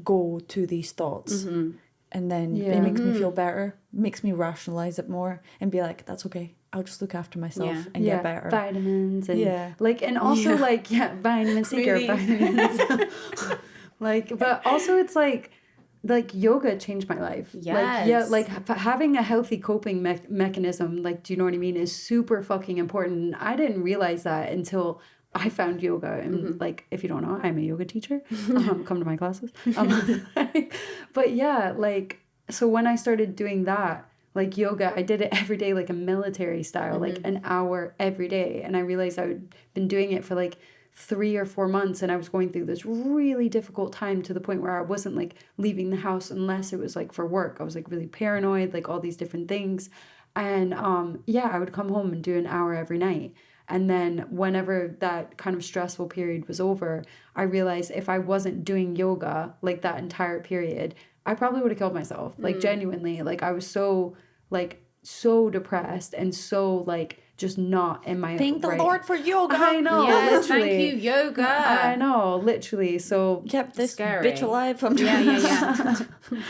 go to these thoughts, and then it makes me feel better, makes me rationalize it more, and be like, that's okay, I'll just look after myself and get better. Vitamins and like, and also like vitamin seeker vitamins. Like, but also it's like yoga changed my life. Like, having a healthy coping mechanism, like, do you know what I mean, is super fucking important. I didn't realize that until I found yoga. And like, if you don't know, I'm a yoga teacher. Come to my classes. But yeah, like, so when I started doing that, like yoga, I did it every day, like a military style, like an hour every day. And I realized I'd been doing it for like 3 or 4 months, and I was going through this really difficult time, to the point where I wasn't like leaving the house unless it was like for work. I was like really paranoid, like all these different things. And I would come home and do an hour every night. And then whenever that kind of stressful period was over, I realized if I wasn't doing yoga like that entire period, I probably would have killed myself. Like, genuinely, like I was so depressed and so like just not in my Thank the Lord for yoga. I know. Yes, literally. thank you, yoga. I know, literally. So Kept this Scary. bitch alive from Yeah.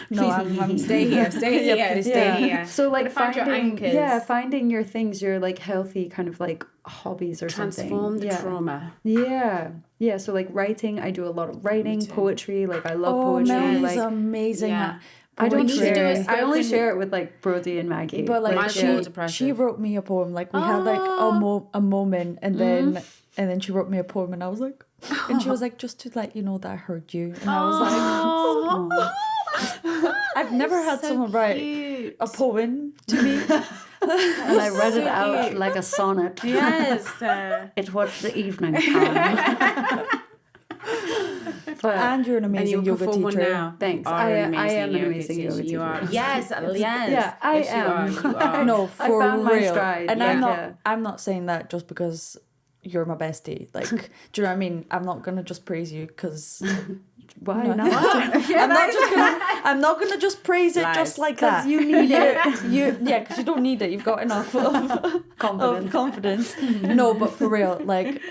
No, I'm Stay here, stay here, stay here. So like Find your anchors. finding your things, your like healthy kind of like hobbies or Transform something. the trauma. Yeah. So like writing, I do a lot of writing, poetry. Like I love Oh, poetry. Melanie's Like amazing. Yeah. I don't need to do share a it. I only spoken- share it with like Brody and Maggie. But like Mine's more depressive. she wrote me a poem. Like we had like a moment, and then she wrote me a poem, and I was like, and she was like, just to let you know that I heard you, and I was like, I've never had someone write a poem to me. and I read it out like a sonnet. Yes. It was the evening time. But And you're an And amazing you'll yoga perform one teacher. now. thanks. You are I an am an amazing yoga You are. teacher. Yes, yes. Yeah, I Yes, am. You are. No, I for found my real. stride. And Yeah. I'm not saying that just because you're my bestie. Like, do you know what I mean? I'm not gonna just praise you because Why No. not? I'm not gonna just praise it Lies. just like that. Because you need it. Because you don't need it. You've got enough of confidence. No, but for real, like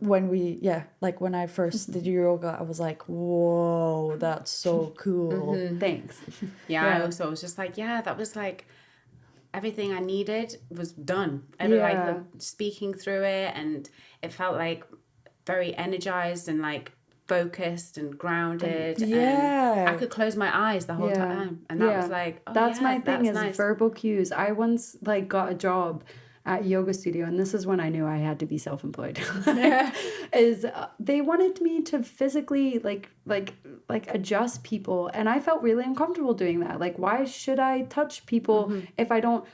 when I first did yoga, I was like, whoa, that's so cool. Thanks. Yeah, Yeah. I also was just like, that was like everything I needed was done. And Yeah. like speaking through it, and it felt like very energized and like focused and grounded. Yeah. And I could close my eyes the whole time. And that was like, that's my thing that's is nice. verbal cues. I once like got a job at a yoga studio, and this is when I knew I had to be self-employed. Is they wanted me to physically like adjust people, and I felt really uncomfortable doing that. Like, why should I touch people if I don't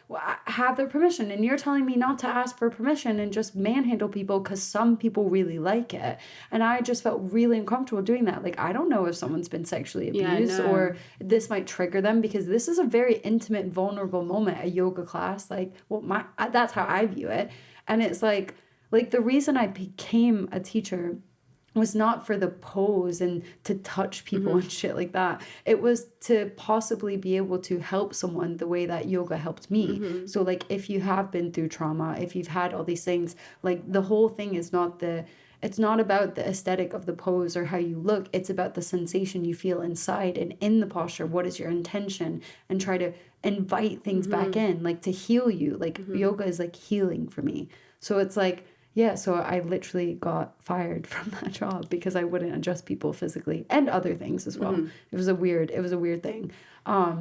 have their permission? And you're telling me not to ask for permission and just manhandle people because some people really like it. And I just felt really uncomfortable doing that. Like, I don't know if someone's been sexually abused or this might trigger them, because this is a very intimate, vulnerable moment, a yoga class. Like, well, that's how I view it. And it's like the reason I became a teacher was not for the pose and to touch people and shit like that. It was to possibly be able to help someone the way that yoga helped me. So like, if you have been through trauma, if you've had all these things, like the whole thing is it's not about the aesthetic of the pose or how you look. It's about the sensation you feel inside and in the posture. What is your intention? And try to invite things back in, like to heal you. Like yoga is like healing for me. So it's like, yeah, so I literally got fired from that job because I wouldn't adjust people physically and other things as well. It was a weird thing.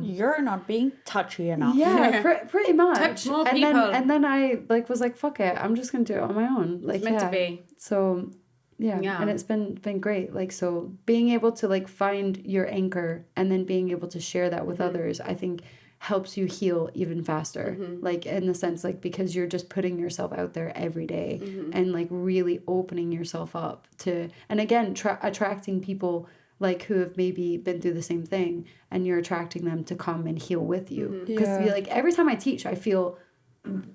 You're not being touchy enough. Yeah, pretty much. Touch more and people. Then I like was like, fuck it, I'm just gonna do it on my own. Like, It's meant to be. So yeah, and it's been great. Like, so being able to like find your anchor and then being able to share that with others, I think helps you heal even faster. Like, in the sense, like, because you're just putting yourself out there every day and like really opening yourself up to, and again, attracting people like who have maybe been through the same thing, and you're attracting them to come and heal with you. Because like every time I teach, I feel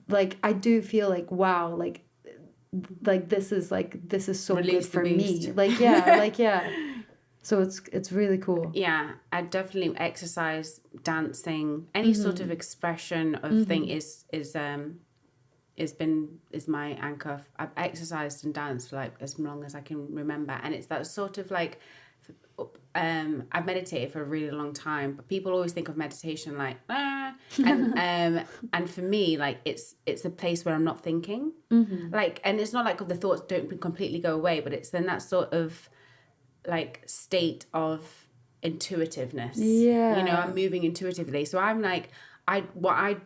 like wow, like this is so Release good for the me. beast. Like, yeah. So it's really cool. Yeah, I definitely exercise, dancing, any sort of expression of thing is my anchor. I've exercised and danced for like as long as I can remember, and it's that sort of like I've meditated for a really long time, but people always think of meditation like and for me, like it's a place where I'm not thinking, like, and it's not like the thoughts don't completely go away, but it's then that sort of like state of intuitiveness. Yeah. You know, I'm moving intuitively. So I'm like, I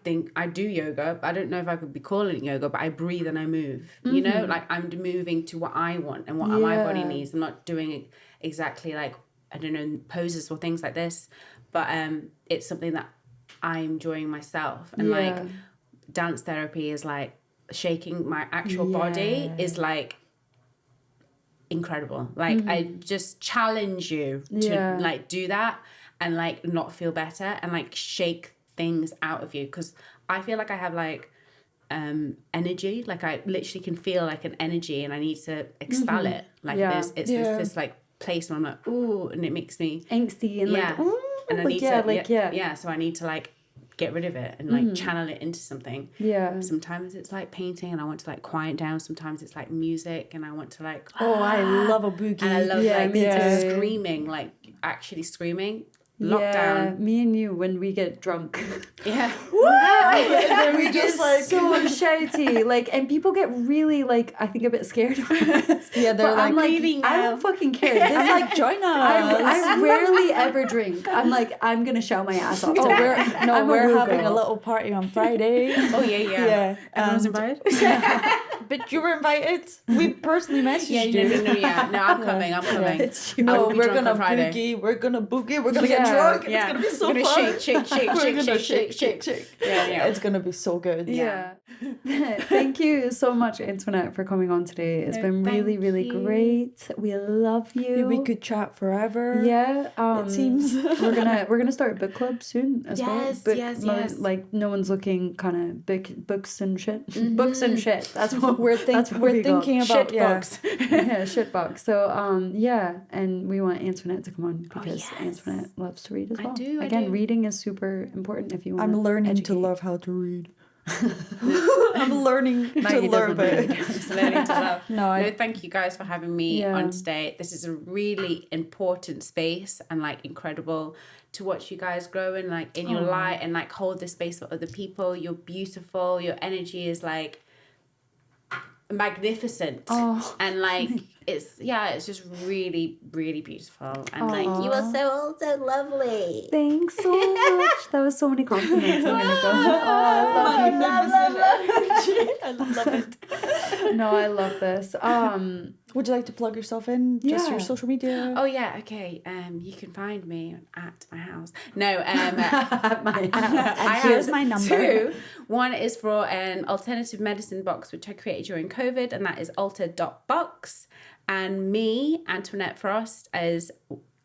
think I do yoga. I don't know if I could be calling it yoga, but I breathe and I move. You know, like I'm moving to what I want and what my body needs. I'm not doing it exactly like, I don't know, poses or things like this, but it's something that I'm enjoying myself. And like dance therapy is like shaking my actual body is like incredible. Like I just challenge you to like do that and like not feel better and like shake things out of you, because I feel like I have like energy, like I literally can feel like an energy and I need to expel it. Like this like place where I'm like, ooh, and it makes me angsty and like, ooh, and I like, need yeah, to like, so I need to like get rid of it and like channel it into something. Yeah. Sometimes it's like painting and I want to like quiet down. Sometimes it's like music and I want to like I love a boogie. and I love Yeah, me too. screaming, like actually screaming. Yeah, Lockdown. me and you when we get drunk. Yeah. Then we just like so shouty, like, and people get really like I think a bit scared of us. Yeah, they're but like, I'm like, leaving I now. don't fucking care. This I'm like, join us. I rarely ever drink. I'm like, I'm gonna shout my ass off. Oh, tonight. we're woo having girl. a little party on Friday. Oh yeah. Yeah, Everyone's and- invited. But you were invited. We personally messaged Yeah, you. no, I'm coming. I'm coming. It's I No, will be we're drunk gonna on Friday. boogie. We're gonna boogie. We're gonna Yeah, get drunk. Yeah, It's gonna be so we're gonna fun. shake. We're gonna shake. Yeah. It's gonna be so good. Yeah. Thank you so much, Antoinette, for coming on today. It's No, been really, thank really you. great. We love you. We could chat forever. Yeah, It seems. we're gonna start a book club soon as well. Yes, Book, yes. Like no one's looking kind of books and shit. Books and shit. That's what We're that's what we're we got. thinking about Shit box. Yeah, shit box. So yeah, and we want Antoinette to come on because yes. Antoinette loves to read as well. I do. Again, reading is super important if you want. I'm learning to love how to read. I'm learning to learn about it. Just learning to love. No, Thank you guys for having me Yeah. on today. This is a really important space and like incredible to watch you guys grow and like in your light and like hold this space for other people. You're beautiful. Your energy is like magnificent. And like it's just really, really beautiful. And like you are so lovely. Thanks so much. That was so many compliments. I'm gonna go. I love it. No, I love this. Would you like to plug yourself in? Just Yeah. your social media? Oh yeah, okay. You can find me at my house. No, My I here's have my number. 2. One is for an alternative medicine box which I created during COVID, and that is alter.box. And me, Antoinette Frost, is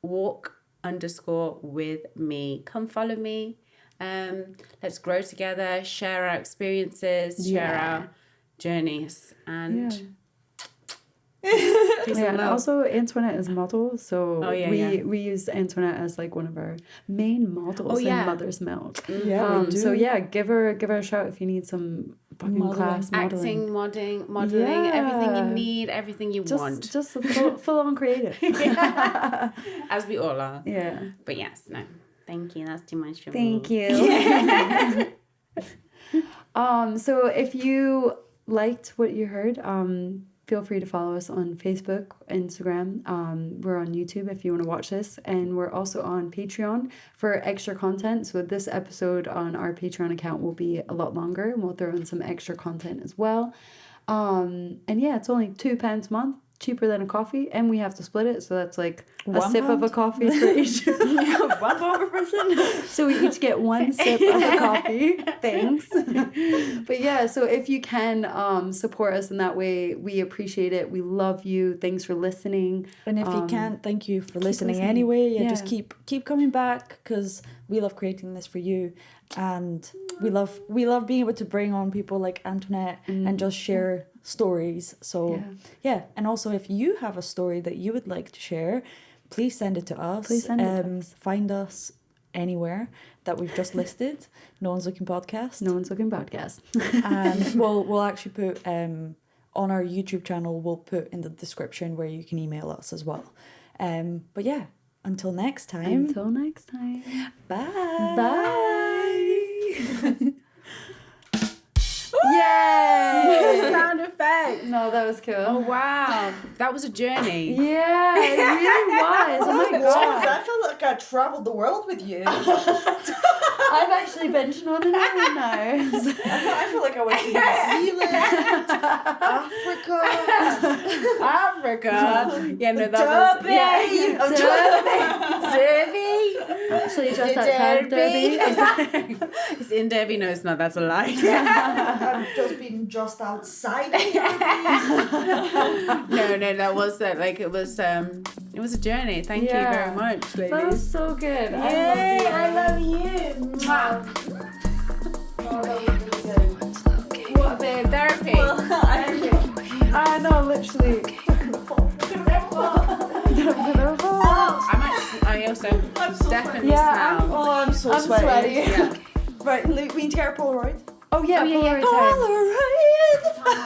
walk_with me. Come follow me. Let's grow together, share our experiences, share our journeys, and peace Yeah, and and love. also Antoinette is a model, so yeah. we use Antoinette as like one of our main models in Mother's Milk. Yeah, we do. So yeah, give her a shout if you need some fucking class modeling. Acting, modeling, everything you need, everything you want. Just full on creative. As we all are. Yeah. But yes, no. Thank you. That's too much for Thank me. you. So if you liked what you heard, feel free to follow us on Facebook, Instagram. We're on YouTube if you want to watch this, and we're also on Patreon for extra content. So this episode on our Patreon account will be a lot longer, and we'll throw in some extra content as well. And yeah, it's only £2 a month, cheaper than a coffee, and we have to split it, so that's like a sip of a coffee for each. One more person. So we each get one sip of the coffee. Thanks. But yeah, so if you can support us in that way, we appreciate it. We love you. Thanks for listening. And if you can't, thank you for listening listening. anyway. Yeah, Yeah. just keep coming back because we love creating this for you, and we love being able to bring on people like Antoinette and just share stories. So yeah, and also if you have a story that you would like to share, please send it to us. Please send it to us. Find us anywhere that we've just listed. No One's Looking Podcast. No One's Looking Podcast. And we'll actually put on our YouTube channel, we'll put in the description where you can email us as well. But yeah, until next time. Until next time. Bye. Bye. Yay! Sound effect. No, that was cool. Oh wow, that was a journey. Yeah, it really was. Oh my god. I feel like I traveled the world with you. I've actually been to Northern Ireland now. I feel like I went to New Zealand, Africa. Yeah, no, that was Derby. Actually, just outside of Derby. It's in Derby. No, it's not. That's a lie. I've just been just outside. No, that was like it was a journey. Thank you very much, That was ladies. so good. Yay, I love you. What, babe? Therapy. I know, literally. I also definitely Yeah, smell. I'm so I'm sweaty. sweaty. Yeah. Right, we need to get our Polaroid. Oh yeah, Oh, yeah, yeah. Polaroid time.